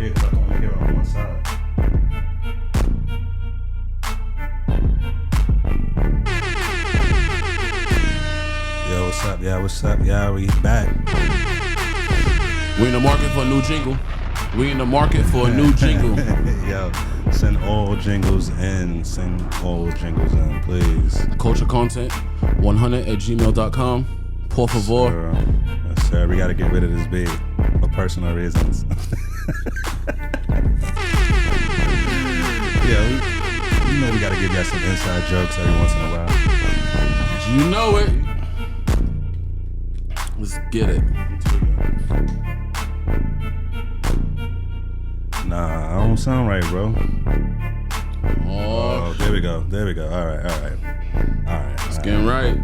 weird because I can only hear it on one side. Yo, what's up? Yeah, what's up? Yeah, we back. We in the market for a new jingle. We in the market for a new jingle. Yo, send all jingles in. Send all jingles in, please. Culture content 100@gmail.com. Por favor. Yes, sir. We got to get rid of this big for personal reasons. Yeah, you know we got to give y'all some inside jokes every once in a while. You know it. Let's get it. Nah, I don't sound right, bro. Oh, there we go. There we go. All right. it's getting right.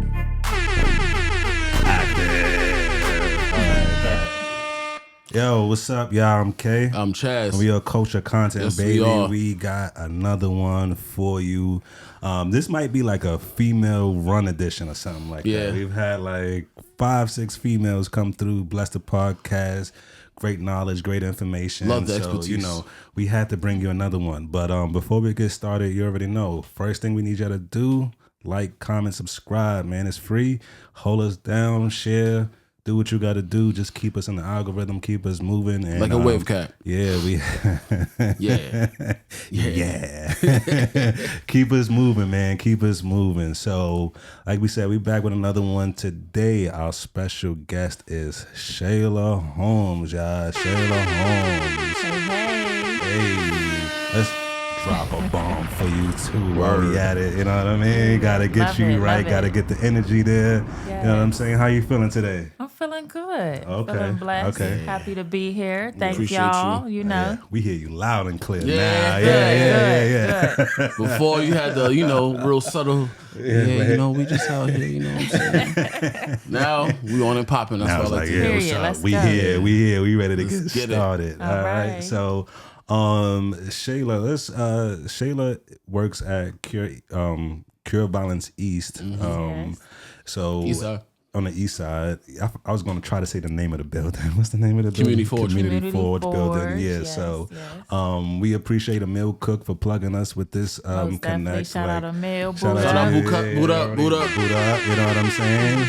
Yo, what's up, y'all? I'm K. I'm Chaz. And we are Culture Content, Yes, baby. we are. We got another one for you. This might be like a female run edition or something like that. We've had like 5-6 females come through, bless the podcast. Great knowledge, great information. Love the expertise. So, you know, we had to bring you another one. But before we get started, you already know, first thing we need y'all to do, like, comment, subscribe, man. It's free. Hold us down, share. Do what you got to do. Just keep us in the algorithm. Keep us moving. And, Like a wave cat. Yeah, we. Yeah. Keep us moving, man. Keep us moving. So, like we said, we back with another one today. Our special guest is Shayla Holmes, y'all. Shayla Holmes. Hey, let's drop a bomb for you too while we at it. You know what I mean? Gotta get Love you it, right. love Gotta it. get the energy there. Yes. You know what I'm saying? How you feeling today? I'm feeling good. Okay, Feeling blessed. okay. Happy to be here. Thank Appreciate y'all. you. You know. Yeah, we hear you loud and clear Yeah, now. Good. Before you had the, real subtle. We just out here, you know what I'm saying? Now we on and popping. That's Now what it's I like like, to yeah, hear. Period. what's up? Let's We go. here, we ready to Let's get get it. started. All right. So, Shayla, Shayla works at Cure Violence East. Yes. So Eastside. on the east side, I was going to try to say the name of the building. What's the name of the Community building? Forge. Community Forge building. Yeah. Yes, So, yes. we appreciate Emil Cook for plugging us with this Most definitely. connect. Shout out Emil. Shout Shout out to Boot Up, Boot Up, Boot Up. Boot Up, you know what I'm saying?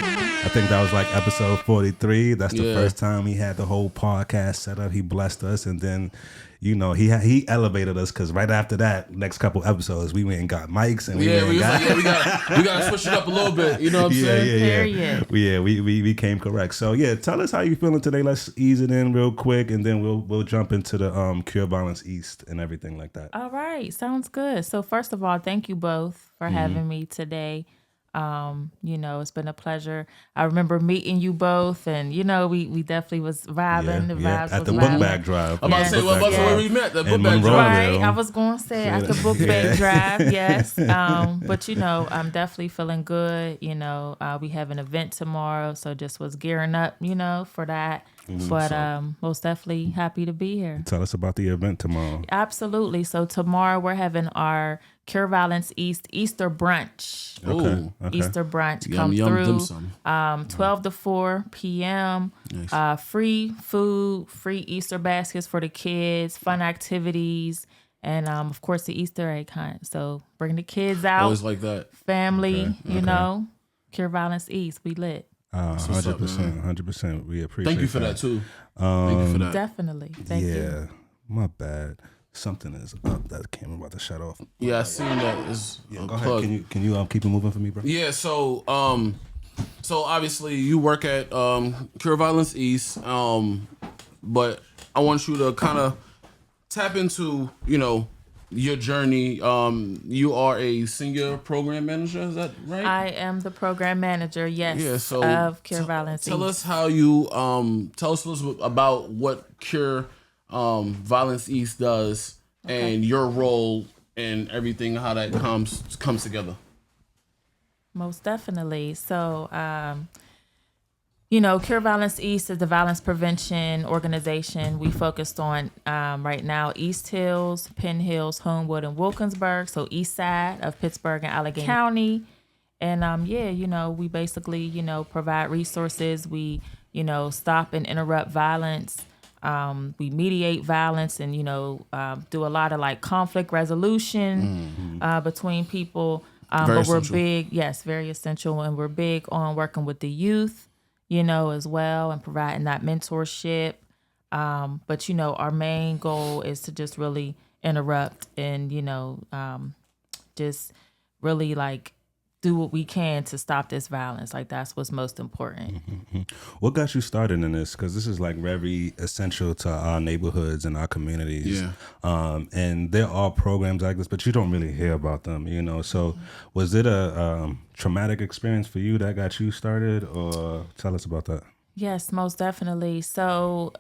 I think that was like episode 43. That's the Yeah. first time he had the whole podcast set up. He blessed us, and then, you know, he elevated us because right after that, next couple episodes, we went and got mics and we gotta switch it up a little bit. You know what I'm saying? Period. We came correct. So yeah, tell us how you feeling today. Let's ease it in real quick, and then we'll jump into the Cure Violence East and everything like that. All right. Sounds good. So first of all, thank you both for having me today. It's been a pleasure. I remember meeting you both, and we definitely was vibing. The vibes at was the book vibing. bag drive. I'm about to say, Yes. that's Yes. where we met. The book In bag Monroe. drive. Right, I was going to say at the book bag drive, yes. But I'm definitely feeling good. We have an event tomorrow, so just was gearing up, for that. But most definitely happy to be here. Tell us about the event tomorrow. Absolutely. So tomorrow we're having our Cure Violence East Easter brunch. Ooh. Okay. Easter brunch Yum, come yum, through. dim sum. 12 to 4 p.m. Nice. Free food, free Easter baskets for the kids, fun activities, and of course the Easter egg hunt. So bring the kids out, Always like that. family, Cure Violence East, we lit. 100%. We appreciate. Thank you for that too. Thank you for that. Definitely. Thank you. My bad. Something is up. That camera about to shut off. Yeah, I seen that. It's Go unplugged. ahead. Can you keep it moving for me, bro? Yeah, so obviously you work at Cure Violence East, but I want you to kind of tap into, your journey. You are a senior program manager, is that right? I am the program manager, yes, Yeah, so of Cure Violence Tell East. us how you tell us a little bit about what Cure Violence East does and your role and everything, how that comes together. Most definitely. So, Cure Violence East is the violence prevention organization. We focused on right now East Hills, Penn Hills, Homewood, and Wilkinsburg. So east side of Pittsburgh and Allegheny County. And we basically, provide resources. We, stop and interrupt violence. We mediate violence and, do a lot of like conflict resolution between people. Very But we're essential. big, yes, very essential. And we're big on working with the youth, as well, and providing that mentorship. But, our main goal is to just really interrupt and, just really like do what we can to stop this violence. Like that's what's most important. What got you started in this? Because this is like very essential to our neighborhoods and our communities. Yeah. And there are programs like this, but you don't really hear about them, So was it a traumatic experience for you that got you started, or tell us about that? Yes, most definitely. So,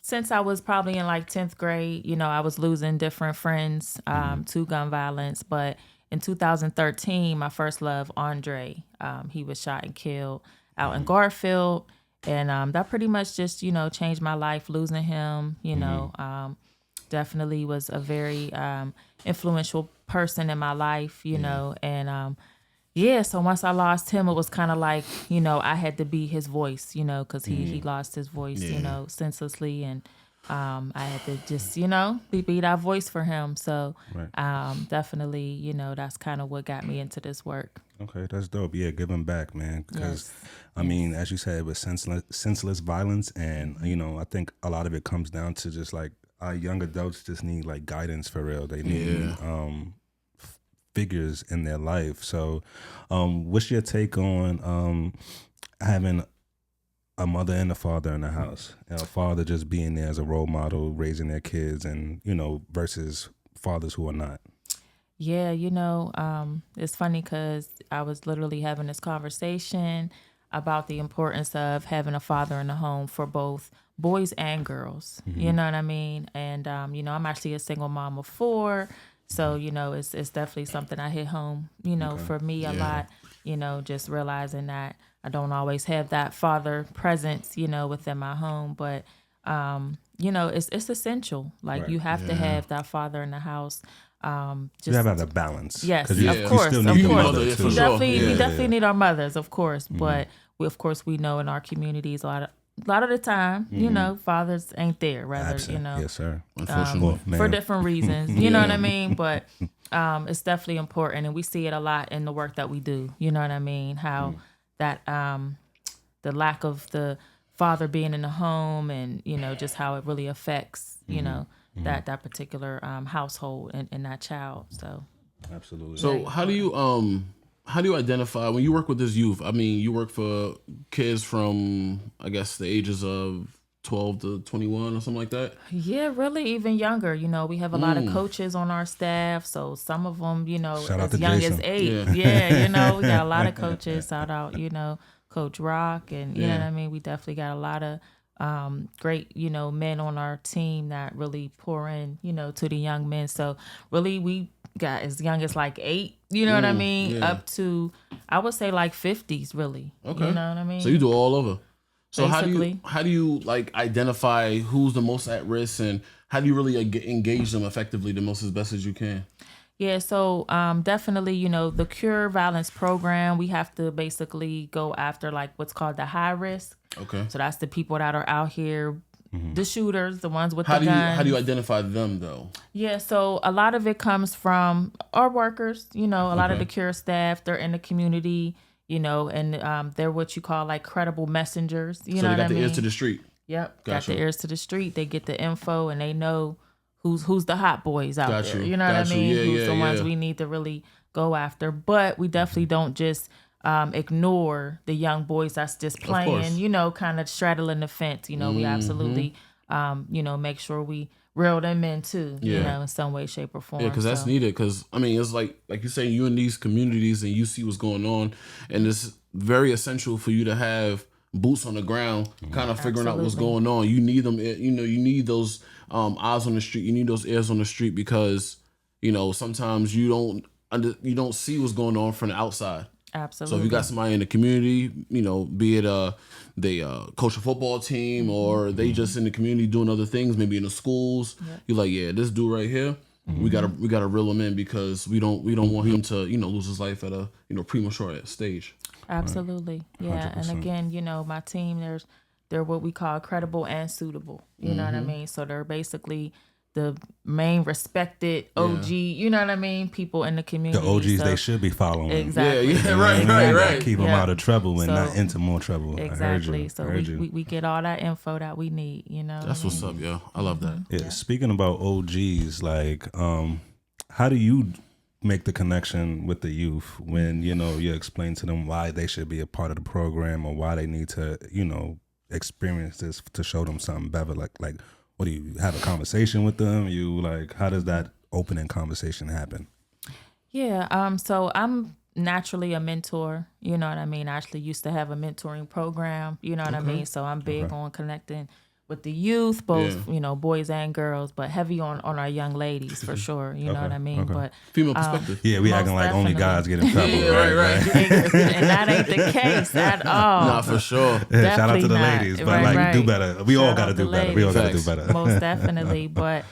since I was probably in like 10th grade, I was losing different friends to gun violence. But in 2013, my first love, Andre, he was shot and killed out in Garfield. And that pretty much just, changed my life, losing him, definitely was a very influential person in my life, and so once I lost him, it was kind of like, I had to be his voice, because he lost his voice, senselessly. And I had to just, be that voice for him. So definitely, that's kind of what got me into this work. Okay, that's dope. Yeah, giving back, man. Because, I mean, as you said, it was senseless violence. And, I think a lot of it comes down to just like our young adults just need like guidance for real. They need figures in their life. So what's your take on having a mother and a father in the house? A father just being there as a role model, raising their kids, and, versus fathers who are not. Yeah, it's funny because I was literally having this conversation about the importance of having a father in the home for both boys and girls. You know what I mean? And, I'm actually a single mom of 4. So, it's definitely something I hit home, for me a lot, just realizing that I don't always have that father presence, within my home. But, it's essential. Like you have to have that father in the house. Just you have that balance. Yes, you, of course. You still need your mother too. We definitely need our mothers, of course. But we know in our communities a lot of the time, fathers ain't there. Rather, yes, sir. Unfortunately, for different reasons. You know what I mean? But it's definitely important, and we see it a lot in the work that we do. You know what I mean? How that the lack of the father being in the home, and just how it really affects that particular household and that child. So absolutely. So how do you identify when you work with this youth? I mean, you work for kids from, I guess, the ages of 12 to 21 or something like that? Yeah, really even younger. We have a lot of coaches on our staff. So some of them, Shout out as to young Jason. as 8. Yeah, we got a lot of coaches. Shout out, Coach Rock. And, you know what I mean? We definitely got a lot of great, men on our team that really pour in, to the young men. So really we got as young as like 8, you know what I mean? Yeah. Up to, I would say like 50s really. Okay. You know what I mean? So you do all over. So basically, how do you like identify who's the most at risk, and how do you really engage them effectively the most as best as you can? Yeah, so definitely, the Cure Violence program, we have to basically go after like what's called the high risk. Okay. So that's the people that are out here, the shooters, the ones with the guns. How do you identify them though? Yeah, so a lot of it comes from our workers, a lot of the Cure staff, they're in the community, and they're what you call like credible messengers. You know what I mean? So they got the ears to the street. Yep, Gotcha. got the ears to the street. They get the info and they know who's the hot boys out there. You know what I mean? Who's the ones we need to really go after. But we definitely don't just ignore the young boys that's just playing, kind of straddling the fence. We absolutely, make sure we reel them in too, in some way, shape, or form. Yeah, because that's needed. Because, I mean, it's like you say, you in these communities and you see what's going on. And it's very essential for you to have boots on the ground, kind of figuring out what's going on. You need them, you need those eyes on the street. You need those ears on the street because, sometimes you don't see what's going on from the outside. Absolutely. So if you got somebody in the community, be it they coach a football team or they just in the community doing other things, maybe in the schools, you're like, yeah, this dude right here, we gotta reel him in because we don't want him to lose his life at a premature stage. Absolutely. Yeah. 100%. And again, my team, there's they're what we call credible and suitable. You know what I mean? So they're basically the main respected OG, you know what I mean? People in the community. The OGs so, they should be following. Exactly. Yeah, right. Keep them out of trouble and not into more trouble. Exactly. I heard you. We get all that info that we need, you know. That's what's up, yo. I love that. Yeah. Speaking about OGs, like, how do you make the connection with the youth when, you know, you explain to them why they should be a part of the program or why they need to, you know, experience this to show them something better? Like, what do you have a conversation with them? You like, how does that opening conversation happen? Yeah. So I'm naturally a mentor. You know what I mean? I actually used to have a mentoring program. You know what I mean? So I'm big on connecting with the youth, both you know, boys and girls, but heavy on our young ladies for sure. You know what I mean? But female perspective. Yeah, we acting like only guys get in trouble. right. And that ain't the case at all. Nah, for sure. Yeah, shout out to the Definitely ladies, not. but Right. do better. We all Shout got to out do to better. We all got to do ladies. better. Most definitely. But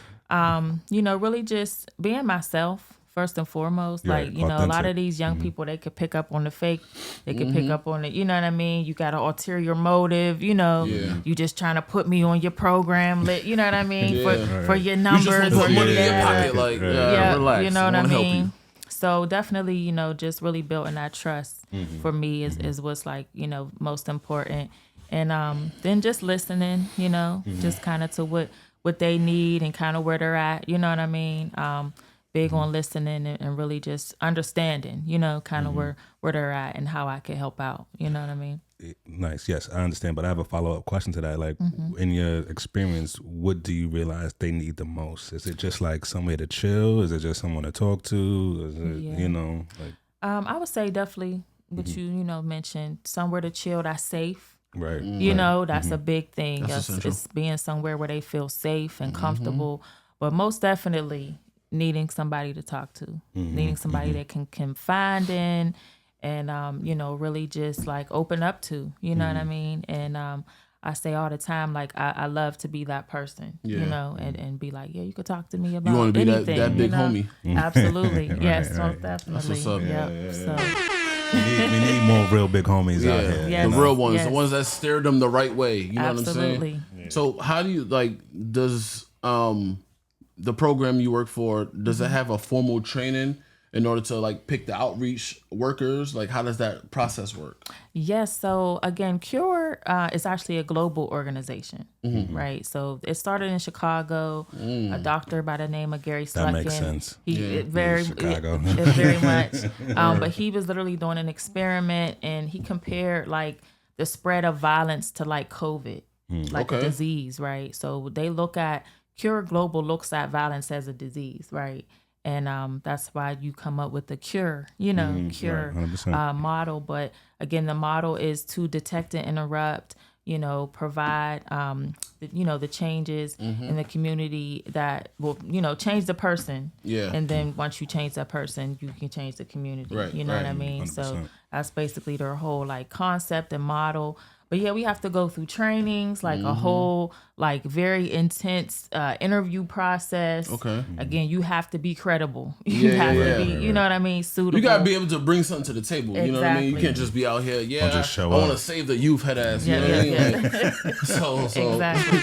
you know, really just being myself first and foremost. Right, Like, you know, a lot authentic. of these young people, they could pick up on the fake. They could pick up on it. You know what I mean? You got an ulterior motive. You know, you just trying to put me on your program. You know what I mean? For your You just numbers. want to or put money in your your pocket, like, yeah, relax. you know what I wanna help you. mean? So definitely, you know, just really building that trust for me is what's like, you know, most important. And then just listening, you know, just kind of to what they need and kind of where they're at, you know what I mean? Big on listening and really just understanding, you know, kind of where they're at and how I can help out, you know what I mean? Nice. Yes, I understand. But I have a follow-up question to that. Like, in your experience, what do you realize they need the most? Is it just like somewhere to chill? Is it just someone to talk to? Is it, you know, like... I would say definitely what you know, mentioned, somewhere to chill that's safe. Right. You know, that's a big thing. That's essential. It's being somewhere where they feel safe and comfortable, but most definitely needing somebody to talk to, needing somebody they can confide in and, you know, really just like open up to, you know what I mean? And I say all the time, like, I love to be that person, you know, and be like, yeah, you could talk to me about You want to be anything, that big you know? homie. Absolutely. Yes, right. most definitely. That's what's up. Yep. So. We need more real big homies out here. Yes. The real ones, Yes. the ones that steer them the right way. You know Absolutely. what I'm saying? So how do you does the program you work for, does it have a formal training in order to like pick the outreach workers? Like, how does that process work? Yes. So again, Cure is actually a global organization, right? So it started in Chicago. A doctor by the name of Gary Slutkin. That makes sense. Chicago. Very much. But he was literally doing an experiment, and he compared like the spread of violence to like COVID, like a disease, right? So they look at Cure Global looks at violence as a disease, right? And that's why you come up with the cure, you know, cure right, model. But again, the model is to detect and interrupt, you know, provide, the changes in the community that will, you know, change the person. Yeah. And then once you change that person, you can change the community. Right, You know what I mean? 100%. So that's basically their whole like concept and model. But yeah, we have to go through trainings, like a whole, like very intense interview process. Okay. Again, you have to be credible. You have to be, you know what I mean, suitable. You gotta be able to bring something to the table. You know what I mean? You Exactly. can't just be out here. Yeah, just show I want to up. save the youth head ass. You know what I mean? Like, so Exactly.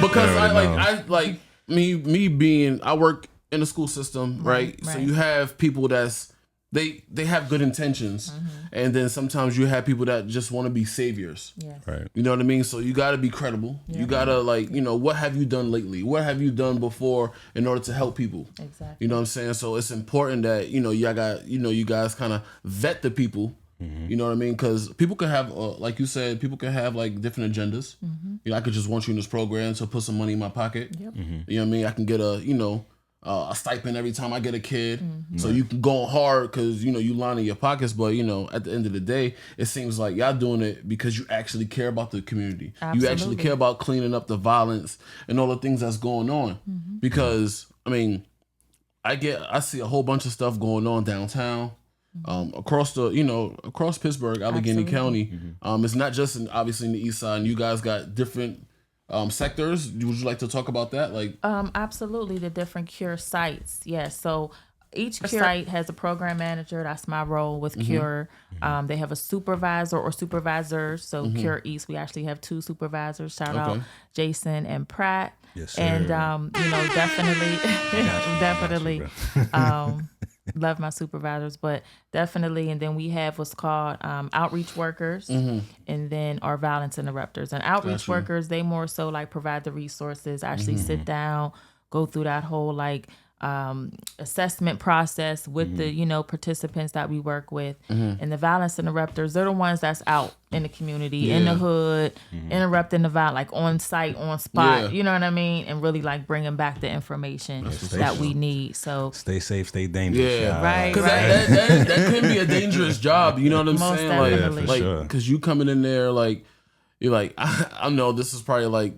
because already me being, I work in the school system, right? So right. you have people that's they have good intentions, and then sometimes you have people that just want to be saviors. Yes. Right. You know what I mean? So you got to be credible. You got to what have you done lately? What have you done before in order to help people? Exactly. You know what I'm saying? So it's important that, you guys kind of vet the people. You know what I mean? Because people can have, like you said, people can have like different agendas. You know, I could just want you in this program to put some money in my pocket. Yep. You know what I mean? I can get a stipend every time I get a kid. So you can go hard because, you line in your pockets. But, at the end of the day, it seems like y'all doing it because you actually care about the community. You actually Absolutely. care about cleaning up the violence and all the things that's going on. Because, I see a whole bunch of stuff going on downtown. Across Pittsburgh, Allegheny County. It's not just obviously in the east side, and you guys got different sectors. Would you like to talk about that? Like, Absolutely, the different cure sites. Yes. So each Cure site has a program manager. That's my role with Cure. They have a supervisor or supervisors. So Cure East, we actually have 2 supervisors. Shout out Jason and Pratt. Yes, sir. And definitely love my supervisors, but definitely. And then we have what's called outreach workers, and then our violence interrupters. And outreach workers, they more so like provide the resources, actually sit down, go through that whole like assessment process with the participants that we work with. And the violence interrupters, they're the ones that's out in the community, in the hood, interrupting the violence, like on site, on spot, you know what I mean, and really like bringing back the information that we need. So stay safe, stay dangerous. Right, because that can be a dangerous job, you know what I'm Most saying? definitely. Like because you coming in there like you're like I know this is probably like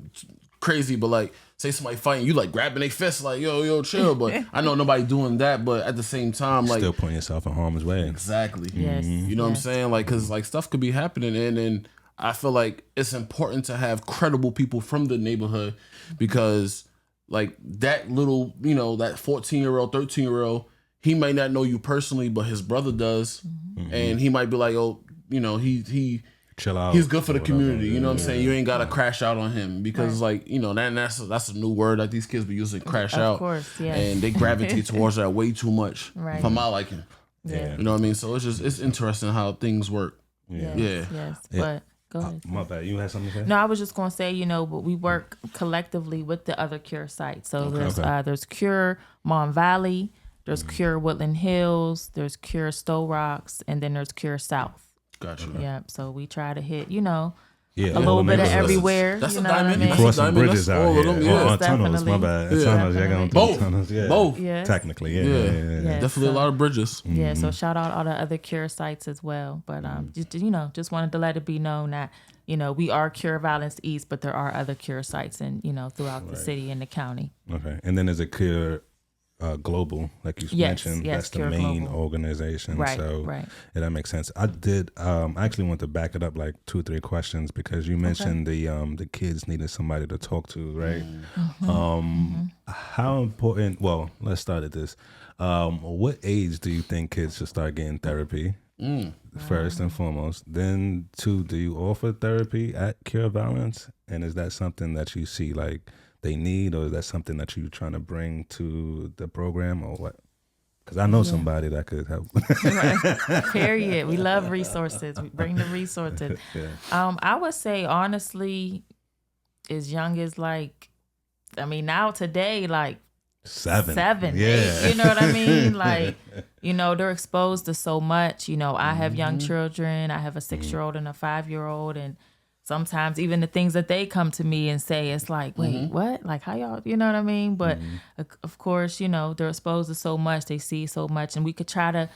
crazy, but like say somebody fighting, you like grabbing their fists like yo chill, but I know nobody doing that, but at the same time like still putting yourself in harm's way. Exactly. Yes. You know what I'm saying? Like because like stuff could be happening, and I feel like it's important to have credible people from the neighborhood, because like that little that 14-year-old 13-year-old, he might not know you personally, but his brother does, and he might be like, oh, he chill out. He's good for the community. You know what I'm saying? You ain't gotta crash out on him, because like that's a new word that these kids be using, crash out. Of course, yeah. And they gravitate towards that way too much for my liking. Yeah. You know what I mean? So it's interesting how things work. Yes. But go ahead. My bad. You had something to say? No, I was just gonna say, but we work collectively with the other Cure sites. So there's Cure Mon Valley, there's Cure Woodland Hills, there's Cure Stowe Rocks, and then there's Cure South. Gotcha. Yeah, so we try to hit, a a little bit of everywhere. That's you a know what I diamond. mean? You Crossing bridges That's out all here. of them, On tunnels, my bad. Tunnels, yeah, going through Both. tunnels, yeah. Both. Yes. Technically, yeah. Yeah, Definitely a lot of bridges. Yeah, so shout out all the other Cure sites as well. But just wanted to let it be known that we are Cure Violence East, but there are other Cure sites and throughout the city and the county. Okay, and then there's a Cure Global, like you mentioned. That's the Cure main Global. organization. Right, So right. yeah, that makes sense. I did. I actually want to back it up like 2 or 3 questions, because you mentioned the kids needed somebody to talk to, right? How important? Well, let's start at this. What age do you think kids should start getting therapy? First and foremost. Then 2, do you offer therapy at Cure Violence? And is that something that you see like they need, or is that something that you're trying to bring to the program, or what? Because I know somebody that could help. Right. Period. We love resources. We bring the resources. I would say honestly, as young as now today, like 7, Yeah. 8, you know what I mean? Like, they're exposed to so much. I have young children. I have a 6-year-old and a 5-year-old, and sometimes even the things that they come to me and say, it's like, wait, what? Like, how y'all, you know what I mean? But of course, they're exposed to so much. They see so much, and we could try to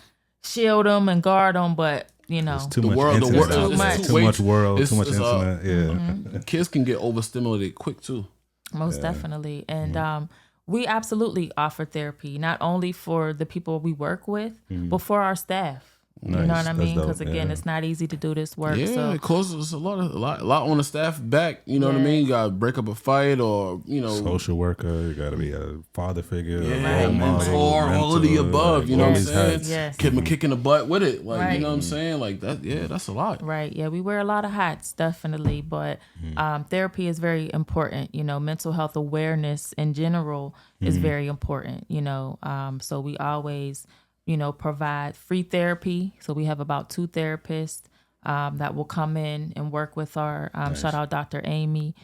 shield them and guard them, but It's too much world, internet. too much world, too much it's, internet. Kids can get overstimulated quick too. Most definitely. And we absolutely offer therapy, not only for the people we work with, but for our staff. Nice. You know what I That's mean? dope. Because again, it's not easy to do this work. Yeah, So it causes a lot on the staff back. You know what I mean? You got to break up a fight, or social worker. You got to be a father figure, a role model, mentor, all of the above. You know what I'm saying? Yes. Kid kicking the butt with it, like Right. you know what I'm saying? Like that. Yeah, that's a lot. Right. Yeah, we wear a lot of hats, definitely. But therapy is very important. Mental health awareness in general is very important. So we always, provide free therapy. So we have about 2 therapists that will come in and work with our, shout out Dr. Amy.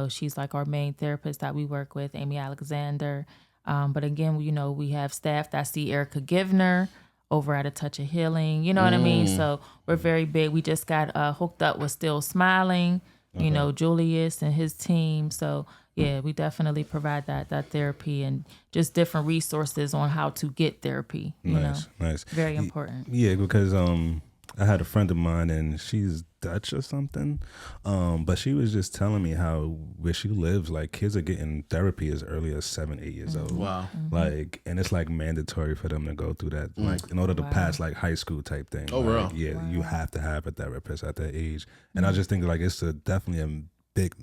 She's like our main therapist that we work with, Amy Alexander. But again, we have staff that see Erica Givner over at A Touch of Healing. You know what I mean? So we're very big. We just got hooked up with Still Smiling, Julius and his team. So yeah, we definitely provide that therapy and just different resources on how to get therapy. Nice. Very important. Yeah, because I had a friend of mine, and she's Dutch or something, but she was just telling me how where she lives, like kids are getting therapy as early as 7, 8 years old. Wow. Like, and it's like mandatory for them to go through that, like in order to pass like high school type thing. Oh, like, real? Yeah, you have to have a therapist at that age, and I just think like it's definitely a big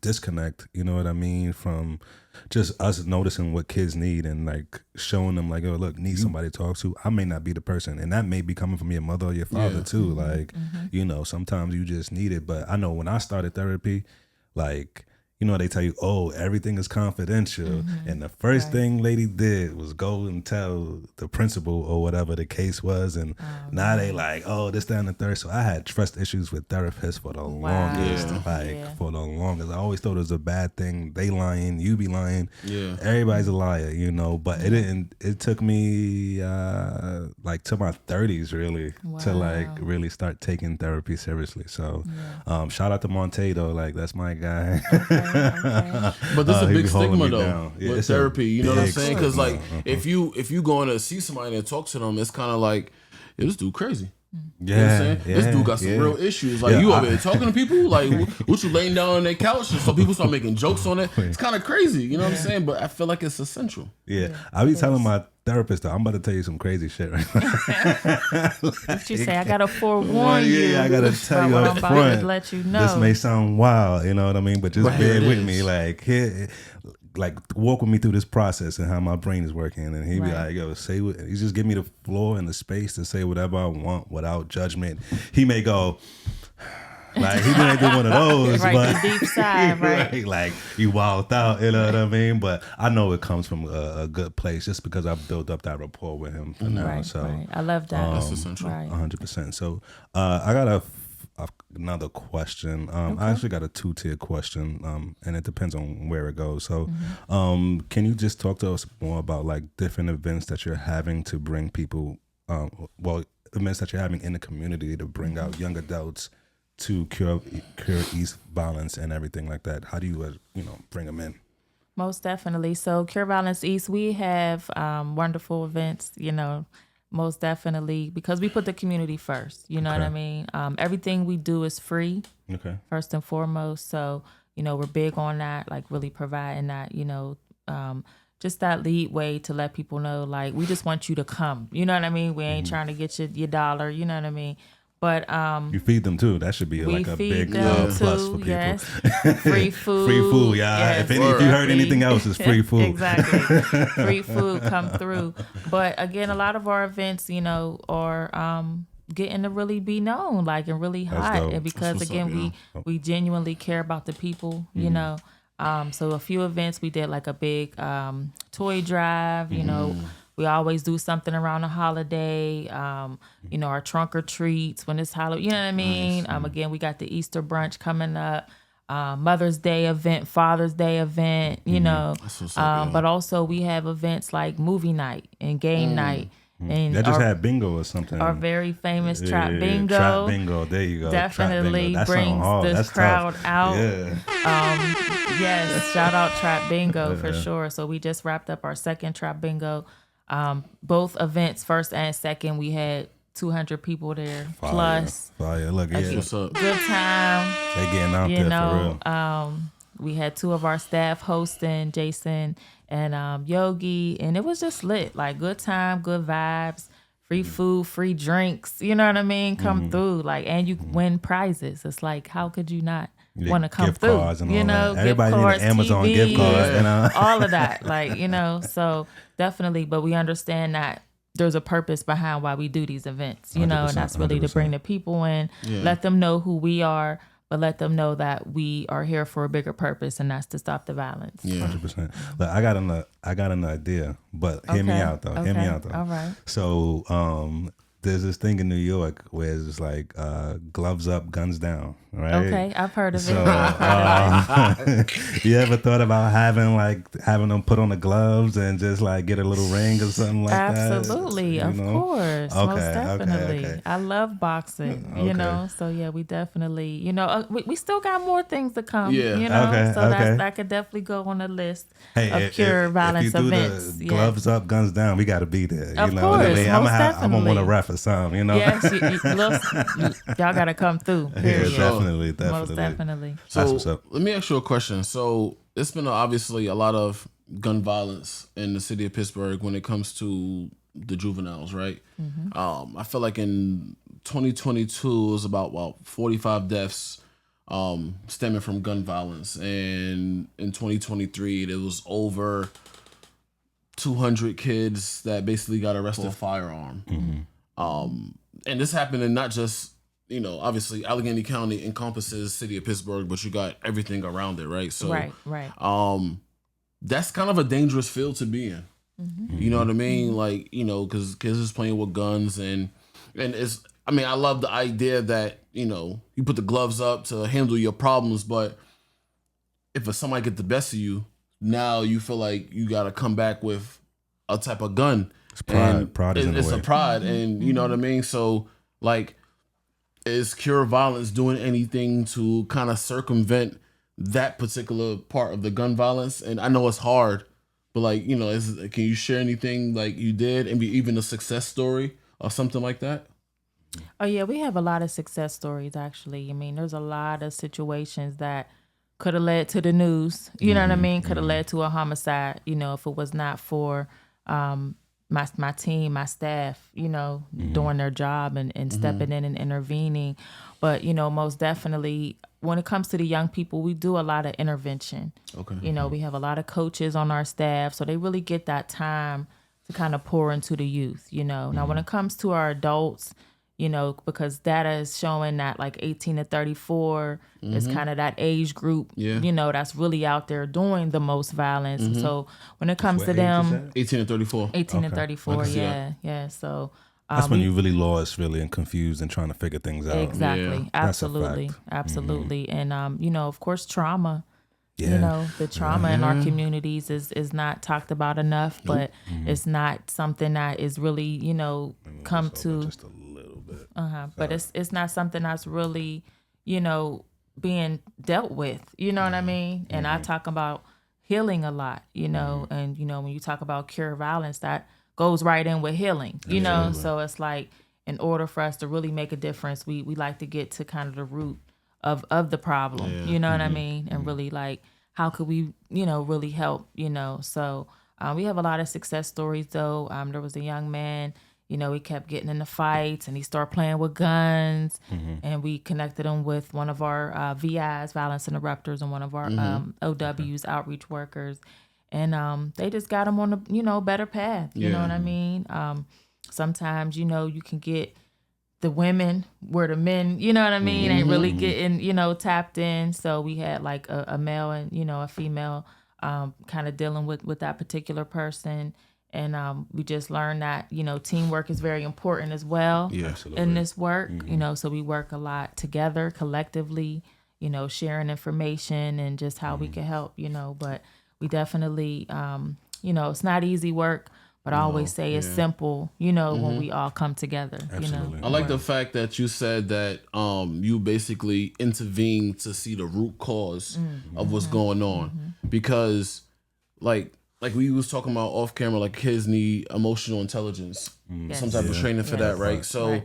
disconnect, you know what I mean, from just us noticing what kids need and like showing them like, oh, look, need somebody to talk to. I may not be the person, and that may be coming from your mother or your father too. Like, you know, sometimes you just need it. But I know when I started therapy, like, you know, they tell you, oh, everything is confidential. And the first thing lady did was go and tell the principal or whatever the case was. And now they like, oh, this, that, and the third. So I had trust issues with therapists for the longest. For the longest. I always thought it was a bad thing. They lying, you be lying. Yeah. Everybody's a liar, you know. But it took me like to my 30s really to like really start taking therapy seriously. So shout out to Monte though. Like, that's my guy. But there's a big stigma though with therapy. You know what I'm saying? Because like if you going to see somebody and talk to them, it's kind of like, yeah, this dude crazy. You know what I'm saying? This dude got some real issues. Like, you over there talking to people, like, what you laying down on their couch, and so people start making jokes on it. It's kind of crazy, you know what I'm saying? But I feel like it's essential. I be telling my therapist though, I'm about to tell you some crazy shit right now. What you say? I gotta forewarn you. I gotta tell you up front. To let you know. This may sound wild, you know what I mean? But just bear with me. Like, here, like, walk with me through this process and how my brain is working. And he'd be like, yo, say what, he just give me the floor and the space to say whatever I want without judgment. He may go, like, he may do one of those, but the deep side, right? Like, you wild out, you know what I mean? But I know it comes from a good place just because I've built up that rapport with him for now. So I love that. That's essential. 100%. So I got another question. I actually got a 2-tier question, and it depends on where it goes. So can you just talk to us more about like different events that you're having to bring people, events that you're having in the community to bring out young adults to cure East violence and everything like that? How do you bring them in? Most definitely. So Cure Violence East, we have wonderful events, most definitely, because we put the community first. You know what I mean? Everything we do is free, first and foremost. So, we're big on that, like really providing that, just that lead way to let people know, like, we just want you to come. You know what I mean? We ain't trying to get your dollar, you know what I mean? But you feed them too. That should be like a big plus for people. Yes. Free food. Free food, yeah. Yes, if you heard anything else, it's free food. Exactly. Free food come through. But again, a lot of our events, are getting to really be known, like, and really hot. And because again, we genuinely care about the people, you know. So a few events we did, like a big toy drive, we always do something around the holiday, our trunk or treats when it's Halloween, you know what I mean? Nice. Again, we got the Easter brunch coming up, Mother's Day event, Father's Day event, but also we have events like movie night and game night. And that just had bingo or something. Our very famous Trap Bingo. Trap Bingo, there you go. Definitely brings this crowd out. Yeah. Yes, shout out Trap Bingo for sure. So we just wrapped up our second Trap Bingo. Both events, first and second, we had 200 people there. Plus, look, what's up? Good time. They getting out there for real. We had 2 of our staff hosting, Jason and Yogi, and it was just lit. Like, good time, good vibes, free food, free drinks. You know what I mean? Come through, like, and you win prizes. It's like, how could you not want to come through? Cards and all that. Everybody gift cards, need an Amazon TV, gift card, all of that. Like, so definitely. But we understand that there's a purpose behind why we do these events, and that's really 100%. To bring the people in, let them know who we are, but let them know that we are here for a bigger purpose, and that's to stop the violence. 100%. But I got an idea, but hear me out though. Hear me out though. All right. So there's this thing in New York where it's like gloves up, guns down, right? Okay, I've heard of it. You ever thought about having them put on the gloves and just like get a little ring or something like Absolutely, that? Of course, most definitely. Okay. I love boxing, so yeah, we definitely, we still got more things to come, that could definitely go on the list of Cure Violence if you events. Do the gloves up, guns down, we got to be there. Of course, I'm gonna want to ref or something, Yes, y'all got to come through. Period. Yeah, definitely. Most definitely. So let me ask you a question. So it's been obviously a lot of gun violence in the city of Pittsburgh when it comes to the juveniles, right? I feel like in 2022 it was about 45 deaths stemming from gun violence. And in 2023, there was over 200 kids that basically got arrested for firearm. And this happened in not just, obviously Allegheny County encompasses city of Pittsburgh, but you got everything around it, right? So, right. That's kind of a dangerous field to be in. You know what I mean? Like, because kids is playing with guns and it's, I love the idea that, you put the gloves up to handle your problems, but if somebody get the best of you, now you feel like you got to come back with a type of gun. It's pride. Pride is in the way. It's a pride. And you know what I mean? So, like, is Cure Violence doing anything to kind of circumvent that particular part of the gun violence? And I know it's hard, but like, can you share anything like you did and even a success story or something like that? Oh yeah, we have a lot of success stories actually. There's a lot of situations that could have led to the news. You know what I mean? Could have led to a homicide, if it was not for my team, my staff, doing their job and stepping in and intervening. But, most definitely when it comes to the young people, we do a lot of intervention. Okay. We have a lot of coaches on our staff, so they really get that time to kind of pour into the youth, Now, when it comes to our adults, because data is showing that like 18 to 34 is kind of that age group, that's really out there doing the most violence. And so when it comes to them, 18 and 34. 18 and 34, yeah. So that's when you really lost, really, and confused and trying to figure things out. Exactly, Yeah. absolutely. And of course, trauma. Yeah. The trauma in our communities is not talked about enough, but it's not something that is really, come to just a little bit. But it's not something that's really, being dealt with. You know what I mean? And I talk about healing a lot, and when you talk about cure violence, that goes right in with healing, So it's like in order for us to really make a difference, we like to get to kind of the root of the problem, you know what I mean? And really like, how could we, really help, So we have a lot of success stories though. There was a young man, he kept getting into fights and he started playing with guns, and we connected him with one of our VIs, violence interrupters, and one of our OWs, outreach workers. And they just got him on a, better path. You know what I mean? Sometimes, you can get the women where the men, you know what I mean, ain't really getting, tapped in. So we had like a male and, a female kind of dealing with that particular person. And we just learned that, teamwork is very important as well in this work, so we work a lot together collectively, sharing information and just how we can help, but we definitely, it's not easy work. But I always say it's simple, when we all come together. Absolutely. I like the fact that you said that you basically intervene to see the root cause of what's going on. Because like we was talking about off camera, like kids need emotional intelligence, some type of training for that, right? So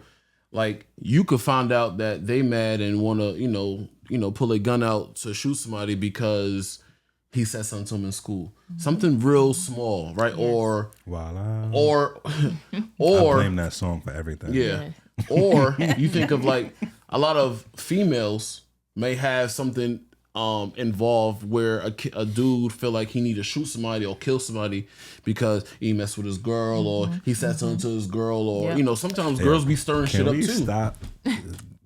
like you could find out that they mad and want to, pull a gun out to shoot somebody because he said something to him in school. Something real small, right? Yes. Or I blame that song for everything. Yeah. Or you think of like a lot of females may have something involved where a dude feel like he need to shoot somebody or kill somebody because he messed with his girl or he said something to his girl or sometimes girls be stirring shit up too. Can we stop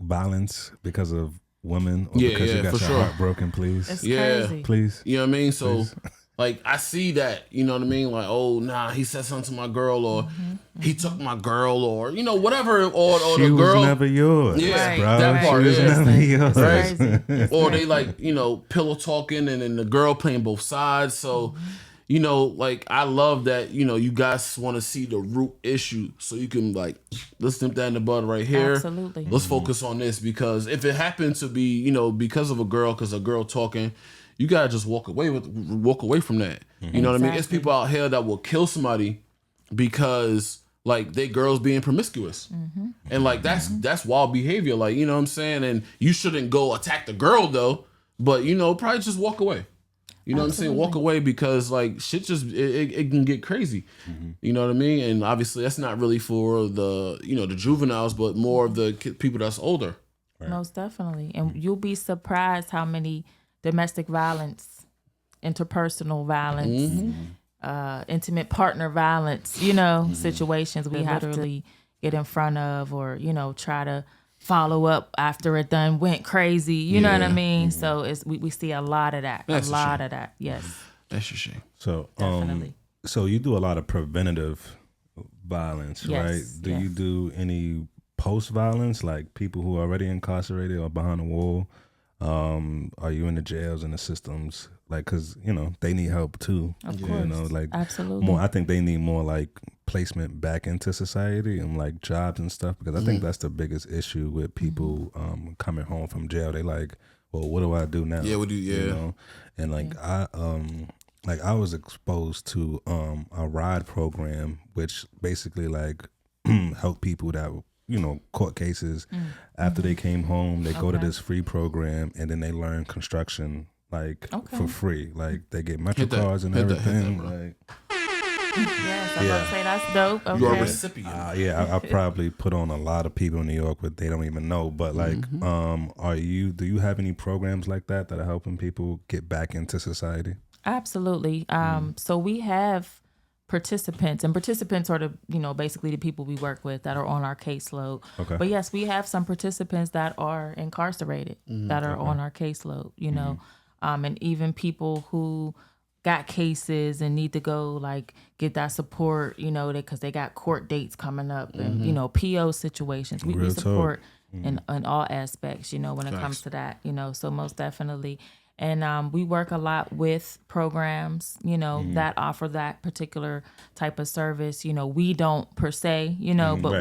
violence because of women or because you got your heart broken, please? It's crazy. Please. You know what I mean? So like I see that, you know what I mean? Like, oh nah, he said something to my girl or he took my girl or whatever or she the girl was never yours. Yeah, right, bro. that part she was is never yours. right. Or they like, pillow talking and then the girl playing both sides. So like I love that, you guys want to see the root issue so you can like, let's nip that in the bud right here. Absolutely. Let's focus on this because if it happened to be, because of a girl talking, you gotta just walk away from that. You know what I mean? It's people out here that will kill somebody because like they girls being promiscuous. And like that's wild behavior. Like, you know what I'm saying? And you shouldn't go attack the girl though, but probably just walk away. You know what I'm saying? Walk away because like shit just it can get crazy. You know what I mean? And obviously that's not really for the the juveniles, but more of the people that's older. Most definitely. And you'll be surprised how many domestic violence, interpersonal violence, intimate partner violence, situations we have to get in front of, or, try to follow up after it done went crazy. You know what I mean? So we see a lot of that. That's a lot of that. Yes. That's a shame. So, Definitely. so you do a lot of preventative violence, Yes, right? Do yes. you do any post-violence, like people who are already incarcerated or behind a wall? Are you in the jails and the systems? Like, cause they need help too. Of course. Like Absolutely. more. I think they need more like placement back into society and like jobs and stuff. Because I think that's the biggest issue with people coming home from jail. They like, well, what do I do now? Yeah, what do you? And like I was exposed to a ride program, which basically like help people that court cases after they came home. They go to this free program and then they learn construction like for free. Like they get metro cards and everything. Like Yes, I'm about to say that's dope. Okay. You're a recipient. I probably put on a lot of people in New York, but they don't even know. But like, do you have any programs like that are helping people get back into society? Absolutely. So we have participants, and participants are the, basically the people we work with that are on our caseload. Okay. But yes, we have some participants that are incarcerated that are on our caseload, and even people who got cases and need to go like get that support, because they got court dates coming up and, PO situations. We support in all aspects, when it comes to that, so most definitely. And we work a lot with programs, that offer that particular type of service. We don't per se, but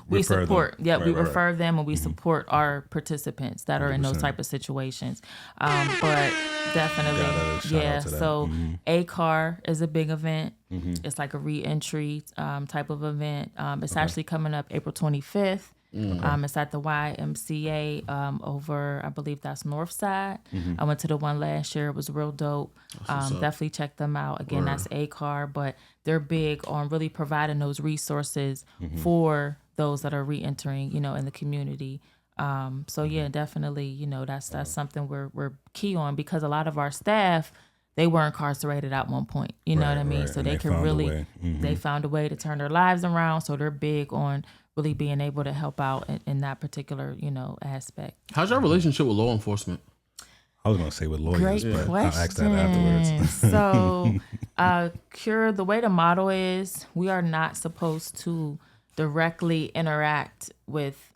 we support. Them. Yeah, we refer them and we support our participants that are 100%. In those type of situations. But definitely, yeah. So ACAR is a big event. It's like a re-entry type of event. It's actually coming up April 25th. It's at the YMCA over, I believe that's North Side. I went to the one last year. It was real dope. Definitely check them out. Again, that's ACAR, but they're big on really providing those resources for those that are re-entering, in the community. So yeah, definitely, that's something we're key on, because a lot of our staff, they were incarcerated at one point. You know what I mean? So and they can really, they found a way to turn their lives around. So they're big on really being able to help out in that particular, aspect. How's your relationship with law enforcement? I was going to say with lawyers, Great but question. I'll ask that afterwards. So, Cure, the way the model is, we are not supposed to directly interact with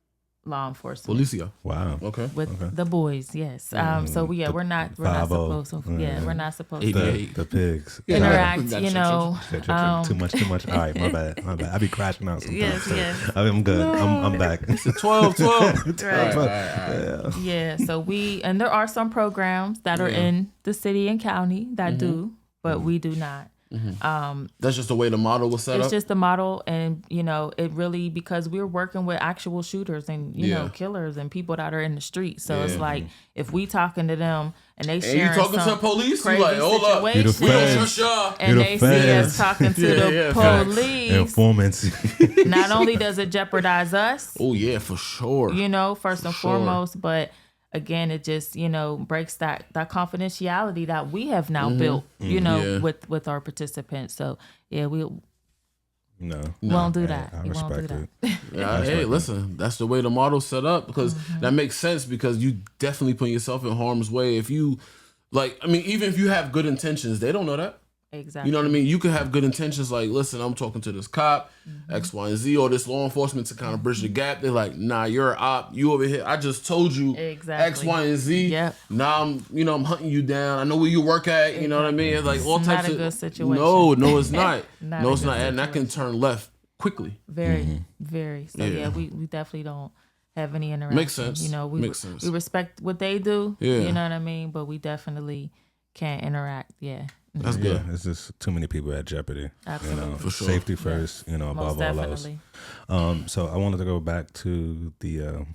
law enforcement. Policia. Wow. Okay. With the boys, yes. So we're not supposed to. Yeah, we're not supposed to the pigs interact. Too much. All right, my bad. I be crashing out sometimes. Yes. I'm good. I'm back. It's 12. Right. Yeah. So and there are some programs that are in the city and county that do, but we do not. That's just the way the model was set up. It's just the model, and it really, because we're working with actual shooters and killers and people that are in the street. So it's like if we talking to them and they sharing and you talking some to police, crazy you like, hold up, we don't trust y'all, and they see us talking to the police, informants. Not only does it jeopardize us, oh yeah, for sure, first and foremost, but again, it just, breaks that confidentiality that we have now built, with our participants. So yeah, we won't do that. I respect it. Hey, listen, that's the way the model's set up, because that makes sense, because you definitely put yourself in harm's way. If you even if you have good intentions, they don't know that. Exactly. You know what I mean? You could have good intentions, like, listen, I'm talking to this cop, X, Y, and Z, or this law enforcement to kind of bridge the gap. They're like, nah, you're an op. You over here. I just told you X, Y, and Z. Yep. Now I'm hunting you down. I know where you work at. You know what I mean? It's like all types of. Not a good situation. No, it's not. No, it's not. And that can turn left quickly. Very, very. So yeah, we definitely don't have any interaction. Makes sense. Makes sense. We respect what they do. Yeah. You know what I mean? But we definitely can't interact. Yeah. That's good. It's just too many people at jeopardy. Absolutely. For sure. Safety first, above most all definitely. else. So I wanted to go back to the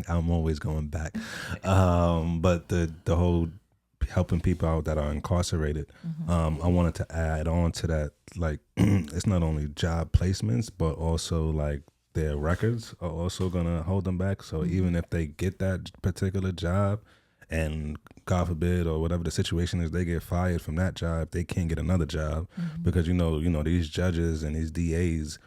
I'm always going back. But the whole helping people out that are incarcerated. I wanted to add on to that, like, it's not only job placements, but also like their records are also gonna hold them back. So even if they get that particular job, and God forbid or whatever the situation is, they get fired from that job, they can't get another job because you know these judges and these DAs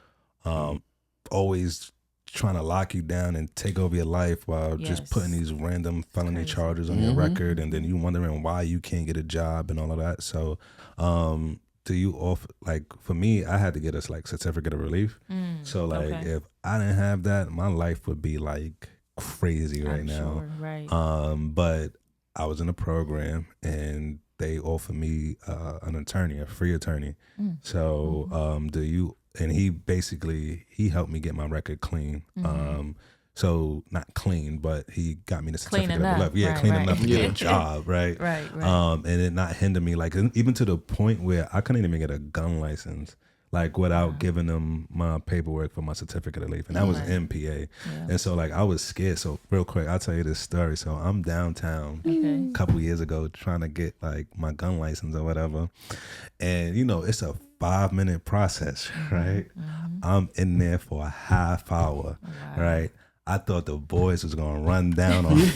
always trying to lock you down and take over your life while just putting these random felony charges on your record, and then you wondering why you can't get a job and all of that. So do you offer, like, for me, I had to get a like certificate of relief. So like if I didn't have that, my life would be like crazy right now. Sure, right. But I was in a program and they offered me an attorney, a free attorney. So do you, and he helped me get my record clean. So not clean, but he got me the certificate of relief. Yeah, clean enough to get a job, right? Right. And it not hinder me, like even to the point where I couldn't even get a gun license, like without giving them my paperwork for my certificate of relief, and that was MPA. And so like I was scared. So real quick, I'll tell you this story. So I'm downtown a couple years ago trying to get like my gun license or whatever, and you know it's a 5-minute process, right? I'm in there for a half hour, right? I thought the boys was gonna run down on me.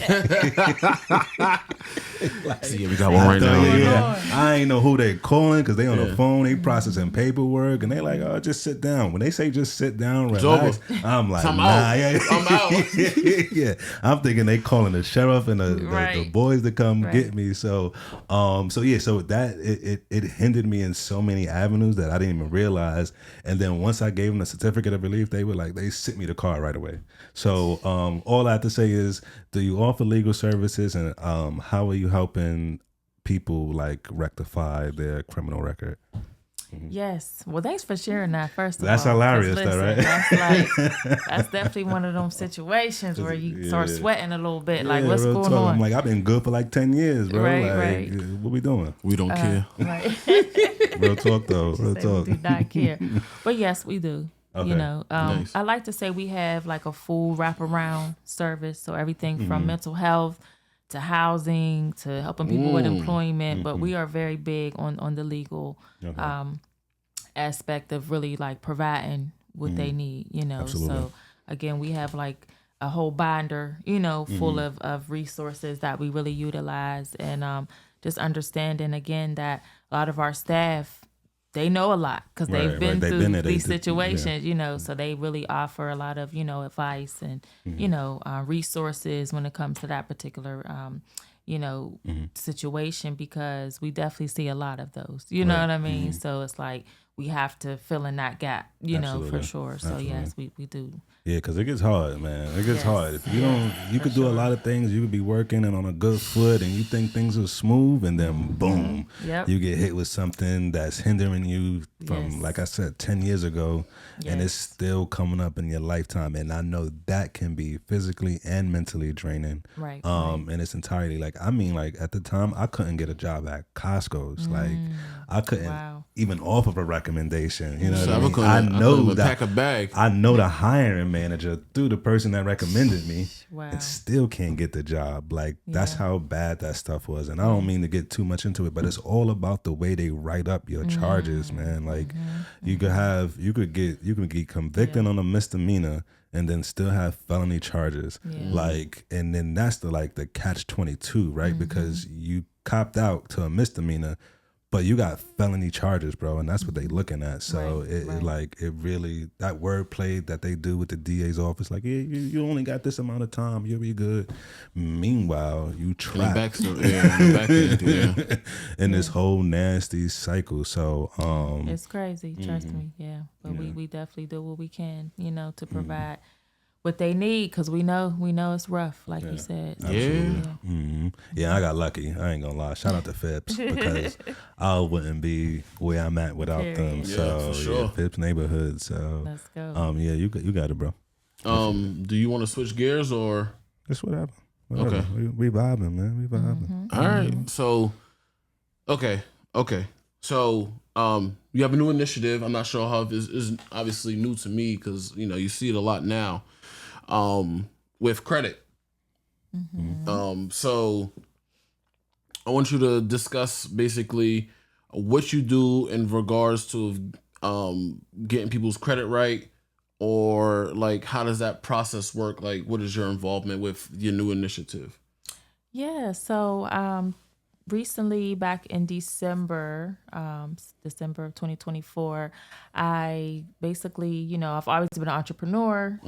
See, we got one right now. I ain't know who they calling because they on the phone, they processing paperwork, and they like, oh, just sit down. When they say just sit down, relax, I'm like, I'm nah, out. I'm out. yeah, I'm thinking they calling the sheriff and the boys to come get me. So that it hindered me in so many avenues that I didn't even realize. And then once I gave them the certificate of relief, they were like, they sent me the car right away. So all I have to say is, do you offer legal services, and how are you helping people like rectify their criminal record? Yes. Well, thanks for sharing that. First of that's all, hilarious, listen, though, right? That's definitely one of those situations where you start sweating a little bit. Like, what's going on? I'm like, I've been good for like 10 years, bro. Right. What we doing? We don't care. Right. Real talk, though. Real talk. We do not care. But yes, we do. Okay. You know, Nice. I like to say we have like a full wraparound service. So everything from mental health to housing to helping people with employment. But we are very big on the legal aspect of really like providing what they need, you know. Absolutely. So again, we have like a whole binder, you know, full of resources that we really utilize, and just understanding again that a lot of our staff, they know a lot because they've been through these situations, you know, so they really offer a lot of, you know, advice and, you know, resources when it comes to that particular, you know, situation, because we definitely see a lot of those, you know what I mean? So it's like we have to fill in that gap, you know, for sure. So yes, we do. Yeah, because it gets hard, man. It gets hard. If you don't, you could do a lot of things. You could be working and on a good foot, and you think things are smooth, and then boom, you get hit with something that's hindering you from, like I said, 10 years ago, and it's still coming up in your lifetime. And I know that can be physically and mentally draining. Right. And it's entirely like, I mean, like at the time, I couldn't get a job at Costco's. Like I couldn't even offer a recommendation. You know what I mean? I know that. Pack a bag. I know the hiring manager through the person that recommended me, and still can't get the job. Like that's how bad that stuff was. And I don't mean to get too much into it, but it's all about the way they write up your charges, man. Like you could get convicted on a misdemeanor and then still have felony charges. Like, and then that's the catch-22, right? Because you copped out to a misdemeanor, but you got felony charges, bro, and that's what they looking at. So it really, that wordplay that they do with the DA's office, like, yeah, you only got this amount of time, you'll be good. Meanwhile, you trapped in this whole nasty cycle. So it's crazy, trust me, But we definitely do what we can, you know, to provide what they need, because we know it's rough, like you said. Yeah, I got lucky. I ain't gonna lie. Shout out to Phipps, because I wouldn't be where I'm at without them. So for sure. Phipps neighborhood. So let's go. You got it, bro. Do you want to switch gears or just whatever? Okay, we vibing, man. We vibing. All right. So okay. So you have a new initiative. I'm not sure how this is obviously new to me, because you know you see it a lot now. With credit. So I want you to discuss basically what you do in regards to getting people's credit right, or like how does that process work? Like, what is your involvement with your new initiative? Yeah, so recently, back in December of 2024, I basically, I've always been an entrepreneur,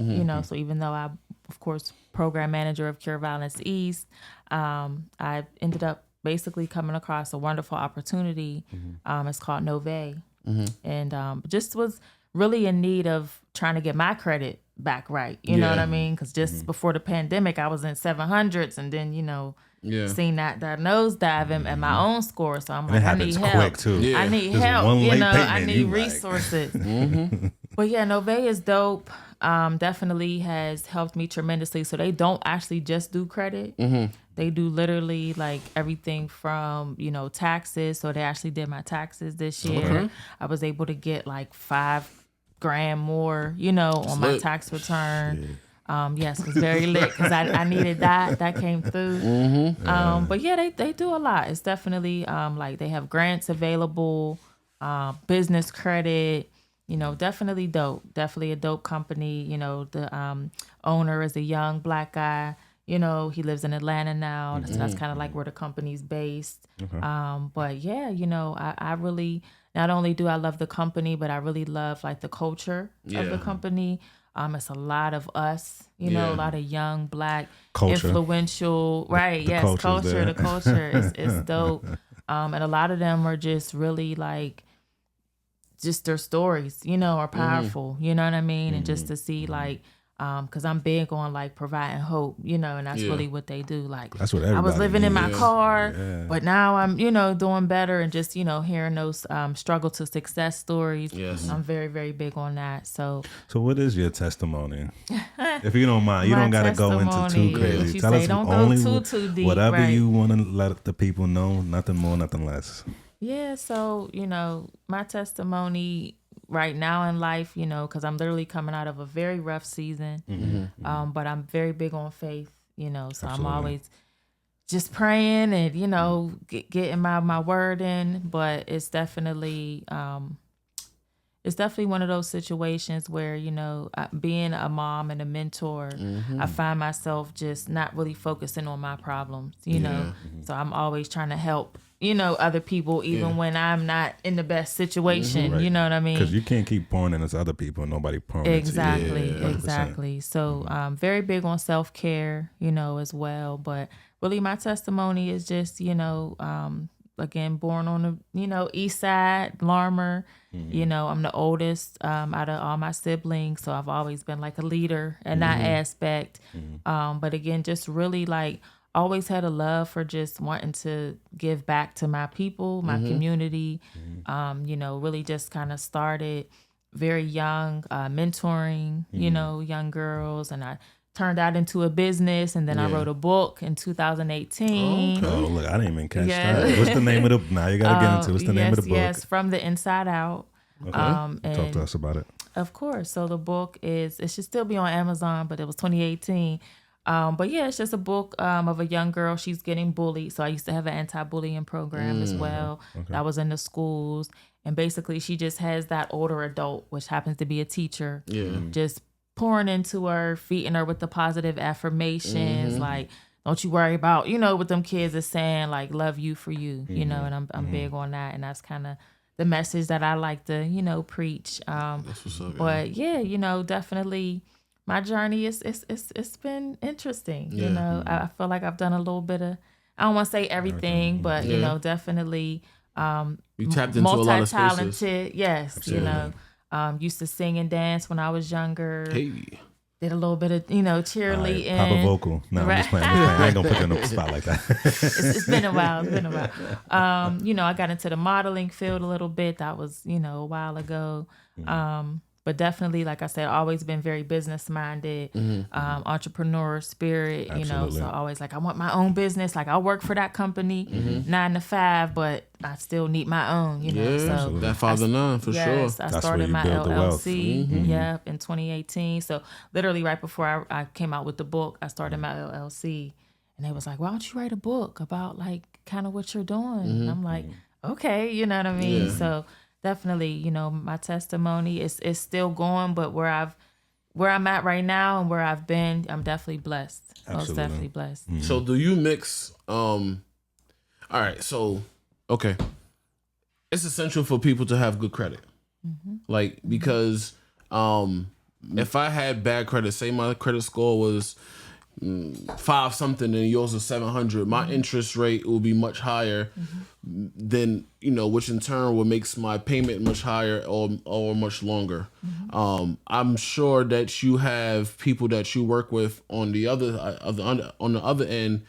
so even though I, of course, program manager of Cure Violence East, I ended up basically coming across a wonderful opportunity. It's called Nove, and just was really in need of trying to get my credit back right. You know what I mean? Because just before the pandemic, I was in 700s, and then seen that nosedive in my own score. So I'm And it like, I need happens help. quick too. Yeah. I need Just help. one late payment, I need you like- resources. But yeah, Nove is dope. Definitely has helped me tremendously. So they don't actually just do credit. They do literally like everything from, taxes. So they actually did my taxes this year. I was able to get like $5,000 more, on my lit. tax return. Yes, it was very lit because I needed that. That came through. But yeah, they do a lot. It's definitely like they have grants available, business credit. Definitely dope. Definitely a dope company. The owner is a young Black guy. He lives in Atlanta now. So that's kind of like where the company's based. But yeah, I really, not only do I love the company, but I really love like the culture of the company. It's a lot of us, a lot of young Black, Culture. influential, right? The Yes, culture's there. the culture is dope. And a lot of them are just really like, just their stories, are powerful. You know what I mean? And just to see like, because I'm big on like providing hope, and that's really what they do. Like, That's what I was everybody living in my needs. car, Yeah. but now I'm, doing better, and just, hearing those struggle to success stories. Yes. I'm very, very big on that. So what is your testimony? If you don't mind, you My don't got to go into testimony, too crazy. what you Tell say, us don't go only too deep, whatever right. you want to let the people know. Nothing more, nothing less. Yeah, so, my testimony right now in life, because I'm literally coming out of a very rough season, but I'm very big on faith, so Absolutely. I'm always just praying and, getting my word in, but it's definitely one of those situations where, being a mom and a mentor, I find myself just not really focusing on my problems, so I'm always trying to help, other people, even when I'm not in the best situation, Right. you know what I mean? Because you can't keep pouring into other people and nobody pouring Exactly, into you. 100%. exactly. So very big on self-care, as well. But really my testimony is just, again, born on the, east side, Larmer. I'm the oldest out of all my siblings. So I've always been like a leader in that aspect. But again, just really like always had a love for just wanting to give back to my people, my community. Really just kind of started very young, mentoring, young girls. And I turned that into a business. And then I wrote a book in 2018. Oh, look, I didn't even catch Yeah. that. What's the name of the... Now you got to get into it. What's the name of the book? Yes, From the Inside Out. Okay. And Talk to us about it. of course. So the book it should still be on Amazon, but it was 2018. But yeah, it's just a book of a young girl. She's getting bullied. So I used to have an anti-bullying program as well. That was in the schools. And basically she just has that older adult, which happens to be a teacher, just pouring into her, feeding her with the positive affirmations, like, don't you worry about, what them kids are saying, like, love you for you, and I'm big on that. And that's kind of the message that I like to, preach. That's what's up. But yeah, definitely my journey it's been interesting. I feel like I've done a little bit of, I don't want to say everything, but definitely You tapped into a lot of spaces. multi-talented. Yes, Absolutely. Used to sing and dance when I was younger. Hey. Did a little bit of cheerleading. Pop a vocal. No, I'm just playing. I ain't gonna put you in a spot like that. It's been a while. I got into the modeling field a little bit. That was, a while ago. But definitely, like I said, always been very business minded, entrepreneur spirit, Absolutely. so always like, I want my own business. Like, I'll work for that company 9 to 5, but I still need my own, So that father nine for sure. I That's where started you my build the wealth. LLC, in 2018. So literally right before I came out with the book, I started my LLC. And they was like, why don't you write a book about like kind of what you're doing? And I'm like, okay, you know what I mean? Yeah. So definitely, my testimony is still going, but where I've where I'm at right now and where I've been, I'm definitely blessed. Absolutely. Most definitely blessed. Mm-hmm. So do you mix? All right. So okay, it's essential for people to have good credit, like because if I had bad credit, say my credit score was 5 something and yours is 700, my interest rate will be much higher than, which in turn will makes my payment much higher or much longer. I'm sure that you have people that you work with on the other end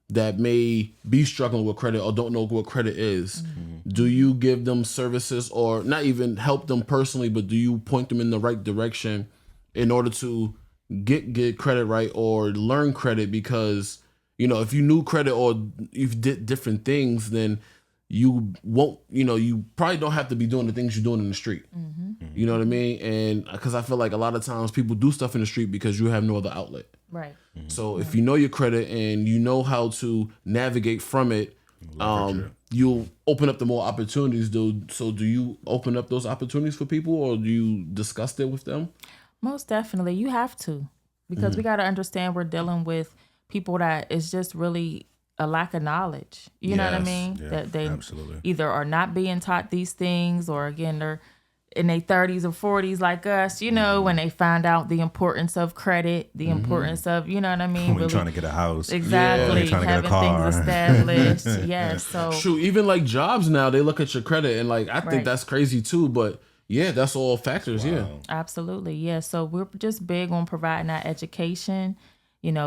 that may be struggling with credit or don't know what credit is. Do you give them services or not even help them personally, but do you point them in the right direction in order to get credit right or learn credit? Because if you knew credit or you did different things, then you won't, you probably don't have to be doing the things you're doing in the street. You know what I mean? And because I feel like a lot of times people do stuff in the street because you have no other outlet. Right. So if you know your credit and you know how to navigate from it, you'll open up the more opportunities. So do you open up those opportunities for people, or do you discuss it with them? Most definitely. You have to, because we got to understand we're dealing with people that is just really a lack of knowledge. You know what I mean? Yeah, that they absolutely. either are not being taught these things, or again, they're in their 30s or 40s like us, when they find out the importance of credit, the importance of, you know what I mean? When really, you're trying to get a house. exactly. When you're trying to get a Having car. things established. Yes. So True. Even like jobs now, they look at your credit and like, I think Right. that's crazy too. But yeah, that's all factors. Yeah. absolutely. Yeah. So we're just big on providing that education,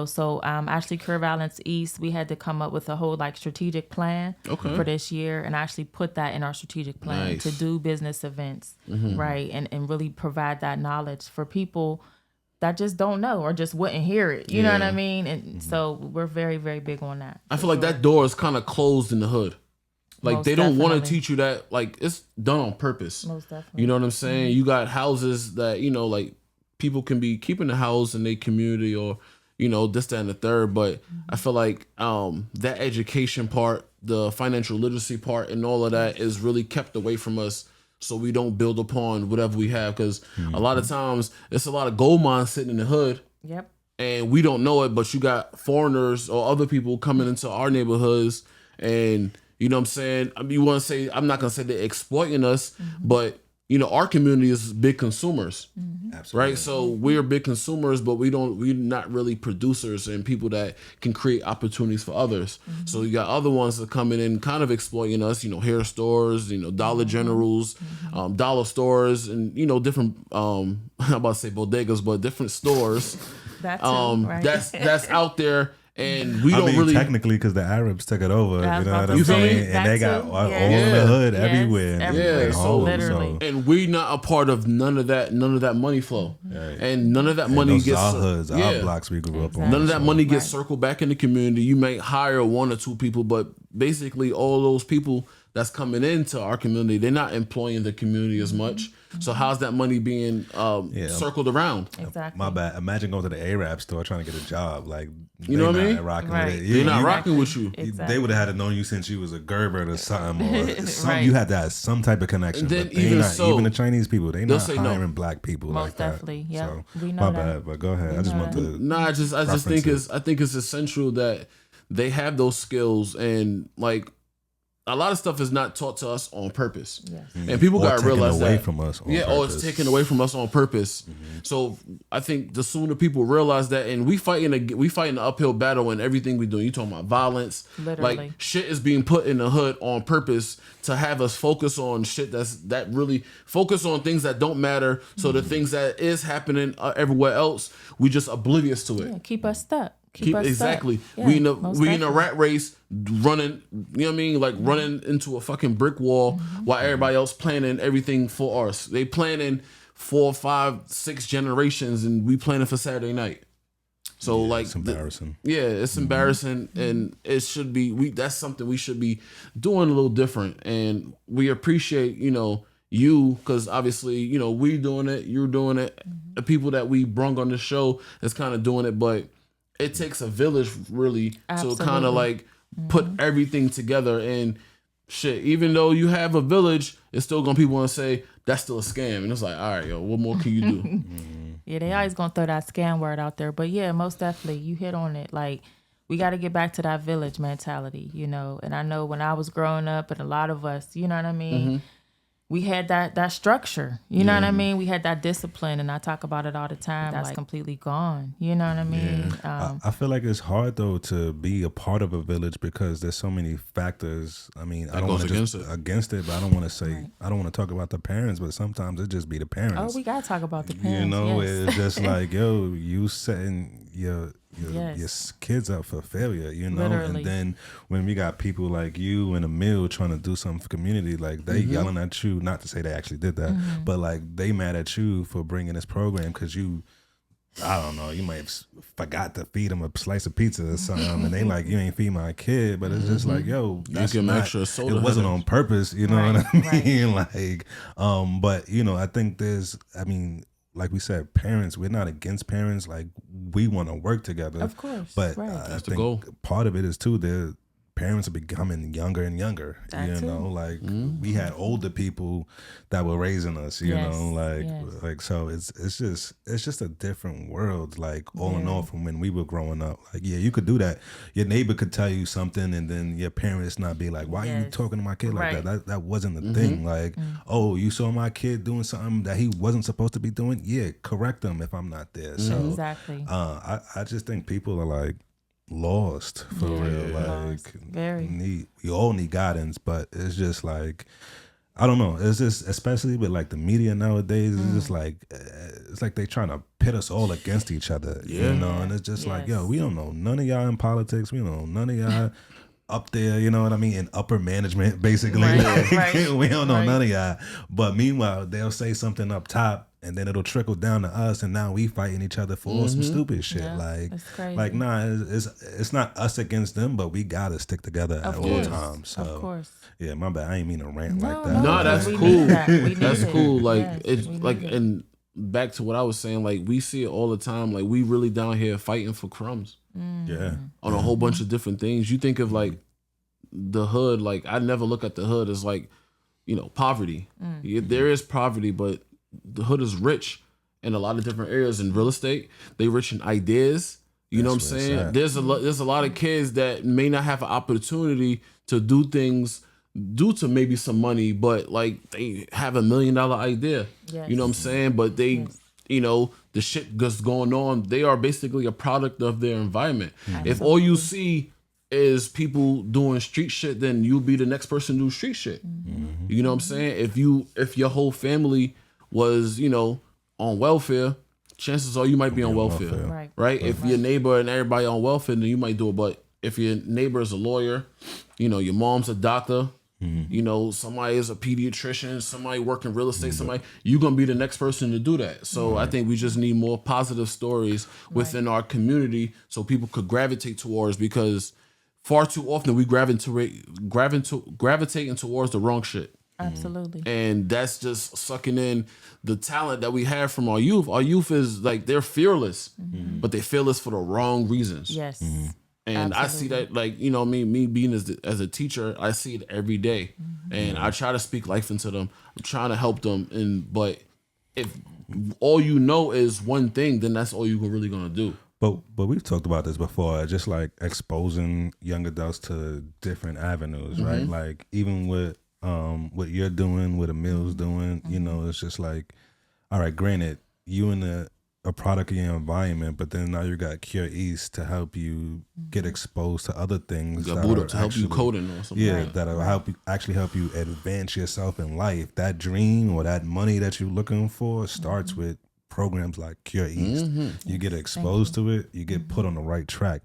so actually Career Balance East, we had to come up with a whole strategic plan for this year and actually put that in our strategic plan to do business events, right? And really provide that knowledge for people that just don't know or just wouldn't hear it. You know what I mean? And so we're very, very big on that. I feel like that door is kind of closed in the hood. Like Most they don't want to definitely. teach you that. Like it's done on purpose. Most definitely. You know what I'm saying? You got houses that, like people can be keeping the house in their community or, this, that, and the third. But I feel like that education part, the financial literacy part and all of that is really kept away from us, so we don't build upon whatever we have. Because a lot of times it's a lot of gold mines sitting in the hood. Yep. And we don't know it, but you got foreigners or other people coming into our neighborhoods and, you know what I'm saying? I mean, you want to say, I'm not going to say they're exploiting us, but, our community is big consumers, Absolutely. right? So we're big consumers, but we're not really producers and people that can create opportunities for others. So you got other ones that come in and kind of exploiting us, hair stores, Dollar Generals, dollar stores, and, different, I'm about to say bodegas, but different stores. That too, right? That's out there. And we I don't mean, really technically, because the Arabs took it over, Yeah, I you was know about what to I'm say saying? that And they got too. all Yeah. in the hood Yes, everywhere. everywhere. Yeah, So so literally. and we not a part of none of that money flow, and none of that And money those gets our hoods, our blocks we grew up on. None of that so. money gets Right. circled back in the community. You may hire 1 or 2 people, but basically all those people that's coming into our community, they're not employing the community as much. So how's that money being circled around? Exactly. My bad. Imagine going to the Arab store trying to get a job. Like, You know what I they mean? not rocking Right. with it. They're not You- rocking with you. Exactly. They would have had to know you since you was a Gerber or something, or something. Right. You had to have some type of connection. And then But they even not, so, even the Chinese people, they they'll not say no. hiring black people Most like that. definitely, yeah. So, We know my that. bad, but go ahead. I just know want to. I just think reference I think it's essential that they have those skills, and like a lot of stuff is not taught to us on purpose. Yes. And people Or got to taken realize away that. from us on or it's purpose. taken away from us on purpose. So I think the sooner people realize that, and we fighting an uphill battle in everything we do. You talking about violence, Literally. like shit is being put in the hood on purpose to have us focus on shit that really focus on things that don't matter. So the things that is happening everywhere else, we just oblivious to it. Yeah, keep us stuck. Keep us Exactly. stuck. Yeah, we in a most rat definitely. race, running. You know what I mean? Like running into a fucking brick wall while everybody else planning everything for us. They planning 4, 5, 6 generations, and we planning for Saturday night. So like, It's embarrassing. it's embarrassing, and it should be. That's something we should be doing a little different, and we appreciate you, because obviously we doing it, you're doing it, the people that we brung on the show is kind of doing it, but it takes a village really to kind Absolutely. of like put everything together. And shit, even though you have a village, it's still gonna people want to say that's still a scam, and it's like, all right, yo, what more can you do? Yeah, they always gonna throw that scam word out there. But yeah, most definitely, you hit on it. Like, we got to get back to that village mentality, you know. And I know when I was growing up, and a lot of us, you know what I mean, we had that structure, you know what I mean? We had that discipline, and I talk about it all the time. That's completely gone, you know what I mean? I feel like it's hard though to be a part of a village because there's so many factors. I mean, I don't want to just against it, but I don't want to say I don't want to talk about the parents, but sometimes it just be the parents. Oh, we gotta talk about the parents. You know, yes. it's just like, yo, you setting your kids up for failure, you know. Literally. And then when we got people like you and Emil trying to do something for community, like they yelling at you, not to say they actually did that, but like they mad at you for bringing this program because you, I don't know, you might have forgot to feed them a slice of pizza or something, and they like, you ain't feed my kid, but it's just like, yo, that's not, extra soda, it wasn't on purpose, you know what I mean? Like, but you know, I think like we said, parents, we're not against parents. Like, we want to work together. Of course. But I think part of it is, too, the parents are becoming younger and younger. You know, like, we had older people that were raising us, you know, like so it's just a different world, like, all in all, from when we were growing up. Like, yeah, you could do that. Your neighbor could tell you something, and then your parents not be like, why are you talking to my kid like that? That wasn't the thing. Like, oh, you saw my kid doing something that he wasn't supposed to be doing? Yeah, correct him if I'm not there. So exactly. I just think people are like lost for real. Like, we all need guidance, but it's just like, I don't know. It's just, especially with like the media nowadays, it's just like, it's like they trying to pit us all against each other, you know? And it's just like, yo, we don't know none of y'all in politics. We don't know none of y'all up there, you know what I mean, in upper management, basically. We don't know none of y'all. But meanwhile, they'll say something up top, and then it'll trickle down to us, and now we fighting each other for some stupid shit. Like, nah, it's not us against them, but we gotta stick together at all times. So, of course. Yeah, my bad. I ain't mean to rant like that. No, that's cool. That's cool. Like, it's like, and back to what I was saying, like, we see it all the time. Like, we really down here fighting for crumbs. Yeah. On a whole bunch of different things. You think of like the hood, like, I never look at the hood as like, you know, poverty. There is poverty, but the hood is rich in a lot of different areas. In real estate, they rich in ideas. You know what I'm saying? There's a lot of kids that may not have an opportunity to do things due to maybe some money, but like they have $1 million idea. You know what I'm saying? But they, you know, the shit that's going on, they are basically a product of their environment. If all you see is people doing street shit, then you'll be the next person to do street shit. You know what I'm saying? If your whole family was, you know, on welfare, chances are you might be on welfare. Right? If your neighbor and everybody on welfare, then you might do it. But if your neighbor is a lawyer, you know, your mom's a doctor, you know, somebody is a pediatrician, somebody working real estate, somebody, you're going to be the next person to do that. So I think we just need more positive stories within our community so people could gravitate towards, because far too often we gravitating towards the wrong shit. Absolutely. And that's just sucking in the talent that we have from our youth. Our youth is like, they're fearless, but they fearless for the wrong reasons. Yes. And absolutely. I see that, like, you know, me being as a teacher, I see it every day. And I try to speak life into them. I'm trying to help them. But if all you know is one thing, then that's all you're really going to do. But we've talked about this before, just like exposing young adults to different avenues, right? Like, even with what you're doing, what Emil's doing, you know, it's just like, all right, granted, you in a product of your environment, but then now you got Cure East to help you get exposed to other things. You got boot up to help you coding or something. Yeah, that'll help you advance yourself in life. That dream or that money that you're looking for starts with programs like Cure East. You get exposed to it, you get put on the right track.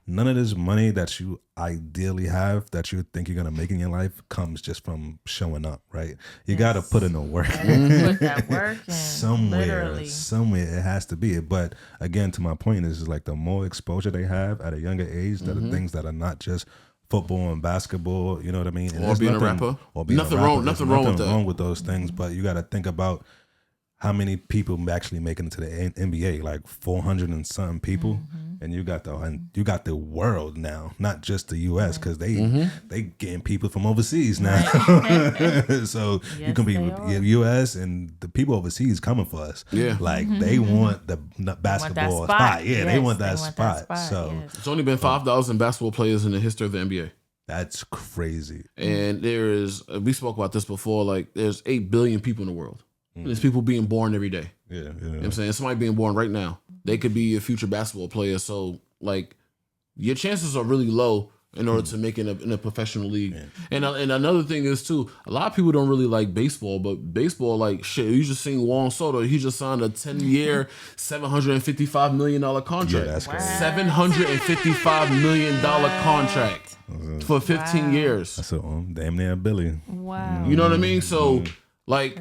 None of this money that you ideally have that you think you're going to make in your life comes just from showing up, right? You got to put in the work. Put that work in. Somewhere it has to be. But again, to my point is like the more exposure they have at a younger age, that are things that are not just football and basketball, you know what I mean? And or being a rapper. Or being nothing a rapper. Wrong. Nothing wrong with that. Wrong with those things, but you got to think about how many people actually make it into the NBA, like 400 and something people. and you got the world now, not just the U.S. because they getting people from overseas now. So you can be U.S. and the people overseas coming for us. Yeah, like they want the basketball spot. Yeah, they want that spot. So it's only been 5,000 basketball players in the history of the NBA. That's crazy. And we spoke about this before, like there's 8 billion people in the world. There's people being born every day. Yeah. You know what I'm saying? Somebody being born right now. They could be a future basketball player. So like your chances are really low in order to make it in a professional league. Yeah. And another thing is too, a lot of people don't really like baseball, but baseball, like shit, you just seen Juan Soto. He just signed a 10-year, $755 million contract. Yeah, that's crazy. $755 million contract for 15 years. That's damn near $1 billion. Wow. You know what I mean? So like,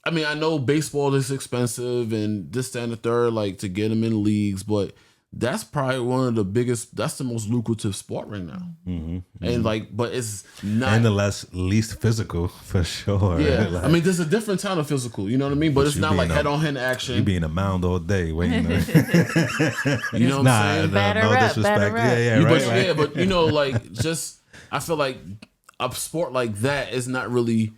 I mean, I know baseball is expensive and this, that, and the third, like to get them in leagues, but that's probably one of the biggest, that's the most lucrative sport right now. And like, but it's not. And the least physical for sure. Yeah. Like, I mean, there's a different kind of physical, you know what I mean? But it's not like head-on-head action. You be in a mound all day waiting. You know what I'm saying? No disrespect. Yeah, right. But you know, like, just, I feel like a sport like that is not really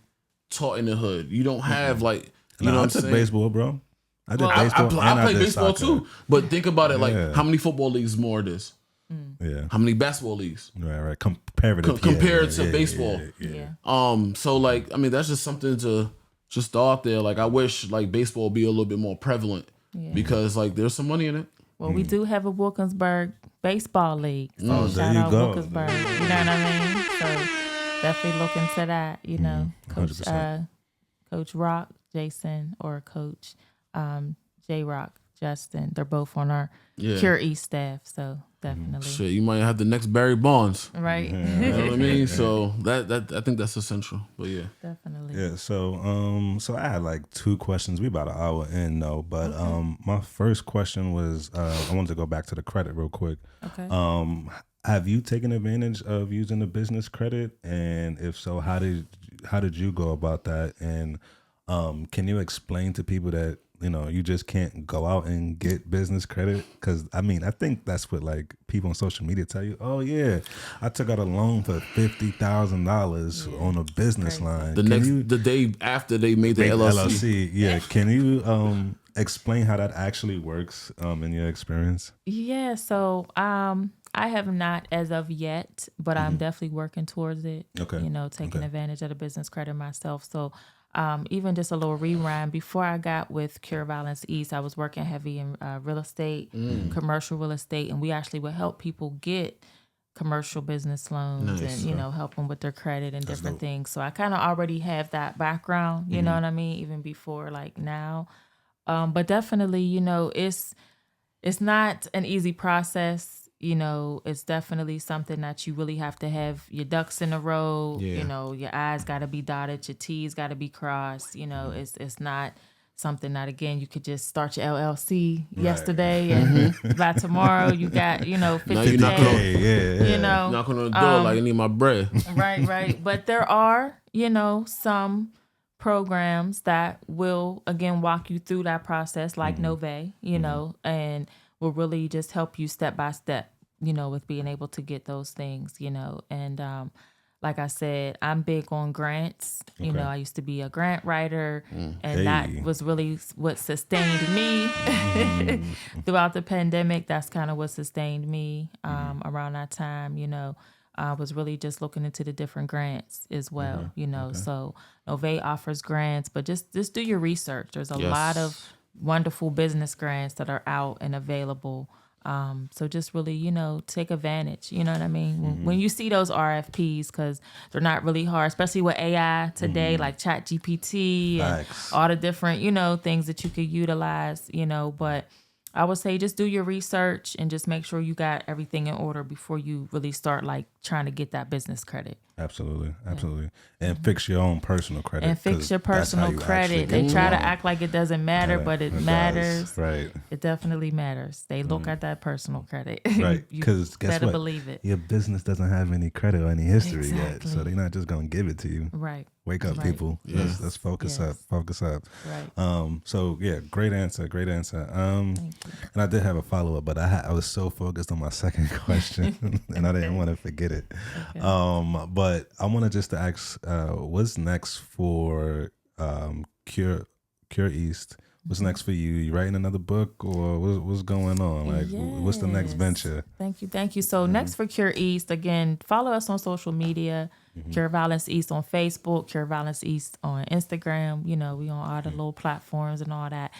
taught in the hood. You don't have like, you know what I'm saying? Baseball, bro. I did baseball. I play baseball soccer too. But think about it, like how many football leagues more it is? Yeah. How many basketball leagues? Right. Compared to baseball. Yeah. So like, I mean, that's just something to just throw out there. Like, I wish like baseball be a little bit more prevalent because like there's some money in it. Well, we do have a Wilkinsburg baseball league. So Oh, shout there you out go. Wilkinsburg. You know what I mean? So definitely look into that. You know, Coach Rock, Jason, or Coach J Rock, Justin. They're both on our Cure East staff. So definitely. Shit, you might have the next Barry Bonds. Right. You know what I mean? So that I think that's essential. But yeah. Definitely. Yeah, so I had like 2 questions. We about an hour in though, but my first question was I wanted to go back to the credit real quick. Okay. Have you taken advantage of using the business credit, and if so, how did you go about that? And can you explain to people that you just can't go out and get business credit? Because I mean, I think that's what like people on social media tell you. Oh yeah, I took out a loan for $50,000 on a business line. The day after they made the LLC. Yeah, can you explain how that actually works in your experience? Yeah, so I have not as of yet, but I'm definitely working towards it. Okay. Taking advantage of the business credit myself. So even just a little rewind, before I got with Cure Violence East, I was working heavy in real estate, commercial real estate, and we actually would help people get commercial business loans and, help them with their credit and different things. So I kind of already have that background, you know what I mean, even before like now. But definitely, it's not an easy process. It's definitely something that you really have to have your ducks in a row. Yeah. Your I's got to be dotted, your T's got to be crossed. It's not something that, again, you could just start your LLC yesterday and by tomorrow you got, 50 now you're knocking on, knocking on the door like I need my bread. Right. But there are, some programs that will, again, walk you through that process like Nove, and will really just help you step by step, with being able to get those things, and like I said, I'm big on grants. I used to be a grant writer, and that was really what sustained me throughout the pandemic. That's kind of what sustained me around that time, I was really just looking into the different grants as well, So Nove offers grants, but just do your research. There's a lot of wonderful business grants that are out and available. So just really, take advantage. You know what I mean? When you see those RFPs, because they're not really hard, especially with AI today, like ChatGPT and all the different, things that you could utilize, but I would say just do your research and just make sure you got everything in order before you really start like trying to get that business credit. Absolutely. And fix your own personal credit. And fix your personal credit. They try to act like it doesn't matter, but it matters. Right. It definitely matters. They look at that personal credit. Right. Because guess better what? believe it. Your business doesn't have any credit or any history yet. So they're not just going to give it to you. Right. Wake up, people. Yes. Let's focus up. Focus up. Right. So yeah, great answer. And I did have a follow up, but I was so focused on my second question, and I didn't want to forget it. Okay. But I wanted just to ask, what's next for Cure East? What's next for you? You writing another book, or what's going on? Like, what's the next venture? Thank you. So next for Cure East, again, follow us on social media. Cure Violence East on Facebook, Cure Violence East on Instagram. You know, we on all the little platforms and all that.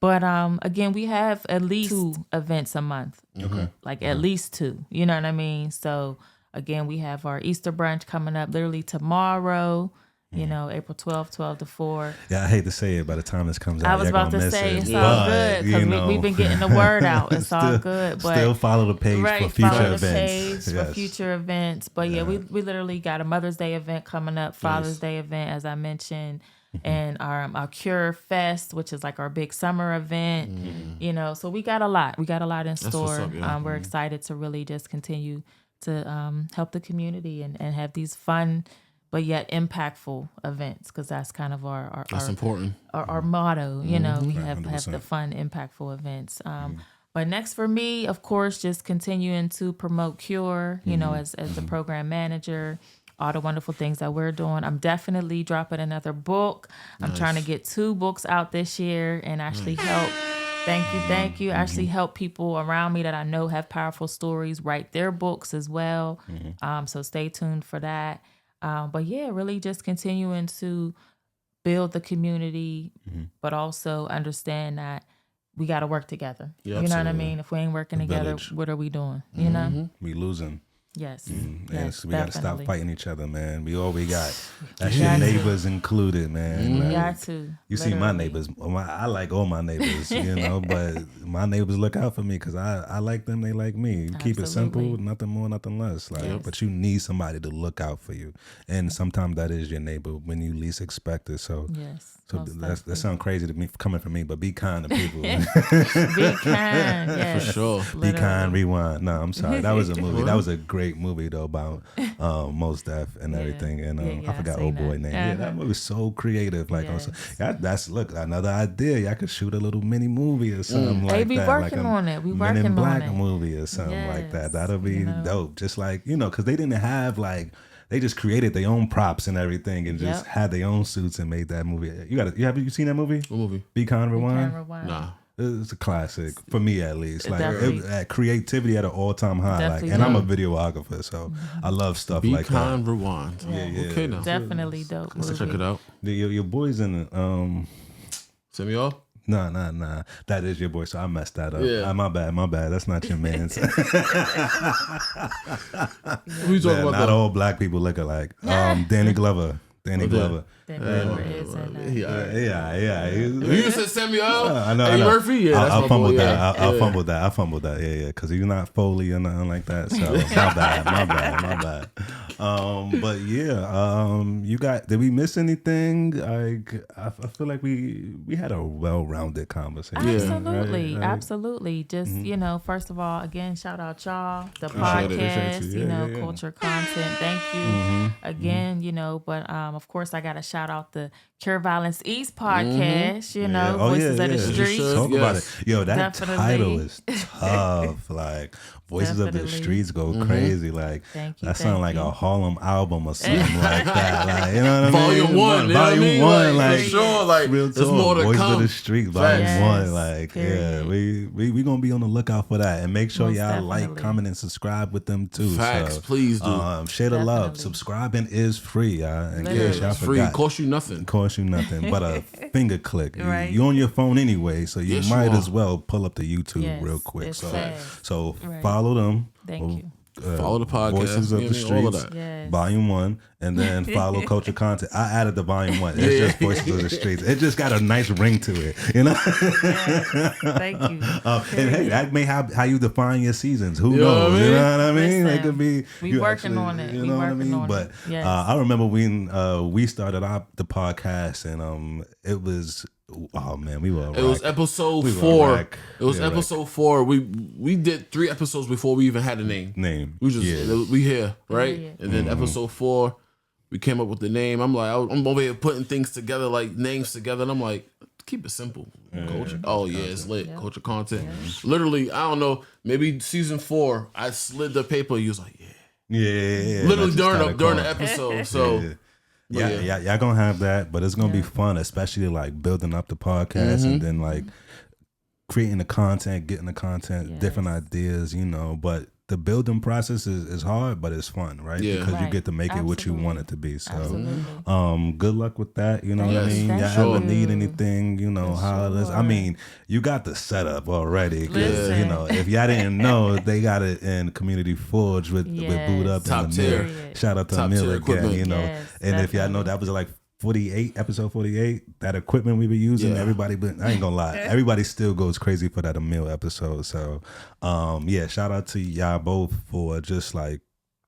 But again, we have at least 2 events a month. Okay. Like at least 2. You know what I mean? So again, we have our Easter brunch coming up literally tomorrow. You know, April 12th, 12 to 4. Yeah, I hate to say it. By the time this comes out, I was about to say it's all good because we've been getting the word out. It's all good. But still follow the page for future follow events. the page for future events. But yeah, we literally got a Mother's Day event coming up, Father's Day event, as I mentioned, and our Cure Fest, which is like our big summer event. You know, so we got a lot. We got a lot in store. What's up, We're excited to really just continue to help the community and have these fun but yet impactful events, because that's kind of that's important. Our motto. You know, we have 100%. the fun, impactful events. But next for me, of course, just continuing to promote Cure. You know, as the program manager, all the wonderful things that we're doing. I'm definitely dropping another book. I'm trying to get 2 books out this year and actually help. Thank you. Actually help people around me that I know have powerful stories write their books as well. So stay tuned for that. But yeah, really just continuing to build the community, but also understand that we got to work together. Yeah, you know what I absolutely. mean? If we ain't working together, village. what are we doing? You know? We losing. Yes. Yes, we got to stop definitely. fighting each other, man. We all we got. That's your neighbors included, man. Like, Got to. you see my literally. neighbors. I like all my neighbors, you know, but my neighbors look out for me because I like them. They like me. You keep it simple, Absolutely. nothing more, nothing less. Like, Yes. but you need somebody to look out for you, and sometimes that is your neighbor when you least expect it. So, Yes. so most that sounds crazy to me coming from me, but be kind to people. definitely. Be kind. Yes. For sure. Be kind, rewind. No, I'm sorry. That was a movie. That was a great movie though about Mos Def and everything. And Yeah, I forgot I old seen boy that. name. Yeah, that movie was so creative. Like, Yes. that's look another idea. Y'all could shoot a little mini movie or something like that. They be working like a on it. We Men in working Black on it. movie or something like that. Yes, That'll be you know. dope. Just like because they didn't have like. They just created their own props and everything, and just Yep. had their own suits and made that movie. Have you seen that movie? What movie? Be Kind, Rewind. Nah. It's a classic for me, at least. Like Definitely. creativity at an all-time high. Like, Definitely and I'm a dope. videographer, so I love stuff Be like kind, rewind. Yeah. Okay, now. Definitely dope. Let's movie. check it out. that. Your boy's in it. Send me off. Nah. That is your boy, so I messed that up. Yeah. My bad. That's not your man's. Who you talking about? Not though? all black people look alike. Danny Glover. Glover. That never is in that. Yeah. You just said send me off. I know. Eddie Murphy. Yeah, that's I my fumbled boy. that. Yeah. I fumbled that. Yeah. Because he's not Foley or nothing like that. So my bad. But yeah. Did we miss anything? Like, I feel like we had a well-rounded conversation. Absolutely, right? absolutely. Just first of all, again, shout out y'all, the Appreciate it. podcast, Appreciate you. Yeah. culture content. Thank you again. But of course, I got to shout out the Cure Violence East podcast. Voices of the You Streets. should. Talk about Yes. it. Yo, that Definitely. title is tough. Like, Voices of the Definitely. Streets go crazy. Like, Thank you, that sounds like thank a you. Harlem album or something like that. Like, you know what I mean? Volume 1. You know what I Volume mean? 1. Like, for sure. Like, real there's talk. more to Voices come. of the Streets, Volume Facts. 1. Like, Period. yeah, we gonna be on the lookout for that. And make sure Most y'all like, definitely. comment, and subscribe with them too. Facts, So, please do. share the love. Definitely. Subscribing is free, y'all. In Literally. case y'all It's free. forgot. Cost you nothing. Cost you nothing but a finger click. Right. You on your phone anyway, so you Yes, you might are. as well pull up the YouTube Yes, real quick. it's So, fast. so Right. follow them. Thank you. Follow the podcast. Voices of the All of Streets, that. Yes. Volume 1, and then follow Culture Content. I added the Volume 1. It's just Voices of the Streets. It just got a nice ring to it, you know. Yes. Thank you. And hey, that may have how you define your seasons. Who You know knows? what I mean? You know what I mean? Listen, It could be we you working actually, on it. You We know what I working mean? on But it. Yes. I remember when we started out the podcast, and it was. Oh man, we were. It was episode We were 4. wreck. It was We were episode 4. We did 3 episodes before we even had a name. We just we here, right? Yeah. And then episode 4, we came up with the name. I'm like, I'm over here putting things together, like names together, and I'm like, keep it simple. Culture. Oh yeah, it's lit. Yep. Culture Content. Literally, I don't know. Maybe season 4, I slid the paper. You was like, Yeah. literally That's during the episode. So. Yeah, y'all gonna have that, but it's gonna be fun, especially like building up the podcast and then like creating the content, getting the content, different ideas, you know. But the building process is hard, but it's fun, right? Yeah. Because you get to make it what you Absolutely. want it to be. So, Absolutely. good luck with that. You know what I Yes, mean? thank Y'all ever you. need anything? You know how it is. I sure. mean, you got the setup already. 'Cause, Listen. you know, if y'all didn't know, they got it in Community Forge with Boot Up Top and tier. Amir. Shout out to Top Amir tier again. equipment. You know, Yes, and if y'all know, that was like 48, episode 48, that equipment we were using, everybody, but I ain't gonna lie, everybody still goes crazy for that Emil episode. So, shout out to y'all both for just like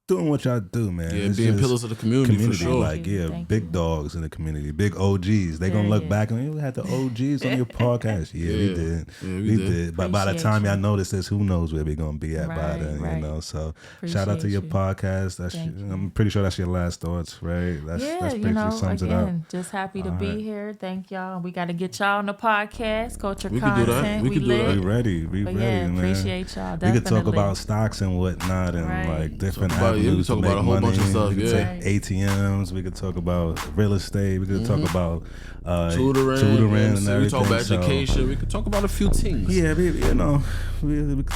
doing what y'all do, man. Yeah, It's being just pillars of the community for sure. like, Thank big you. dogs in the community, big OGs. They gonna look back and we had the OGs on your podcast. Yeah, we did. Yeah, we did. But by the Appreciate time you. y'all notice this, who knows where we gonna be at by Right, then, right. you know. So shout out to Appreciate your you. podcast. That's Thank you. I'm pretty sure that's your last thoughts, right? That's Yeah, that's you basically know, sums it up. again, just happy to All be right. here. Thank y'all. We got to get y'all on the podcast, Culture We can do that. Content. We can do lit. that. We ready. We But ready, yeah, man. appreciate y'all. We Definitely. could talk about stocks and whatnot and Right. like different Talk about- yeah, we avenues talk to about make a whole money. bunch of stuff, We could yeah. talk ATMs. We could talk about real estate. We could talk about Tutoring, and we everything. talk about So, education. We could talk about a few things. yeah, you know,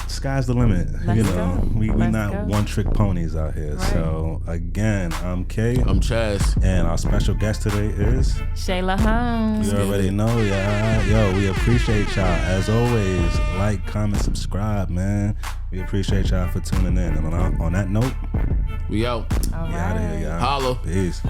sky's the limit. Let's you know, go. we Let's not go. one trick ponies out here. Right. So again, I'm Kay, I'm Chaz. and our special guest today is. Shayla Holmes. You already know, y'all. Yo, we appreciate y'all. As always, like, comment, subscribe, man. We appreciate y'all for tuning in. And on that note, We out. All we out of here, right. y'all. Holla. Peace.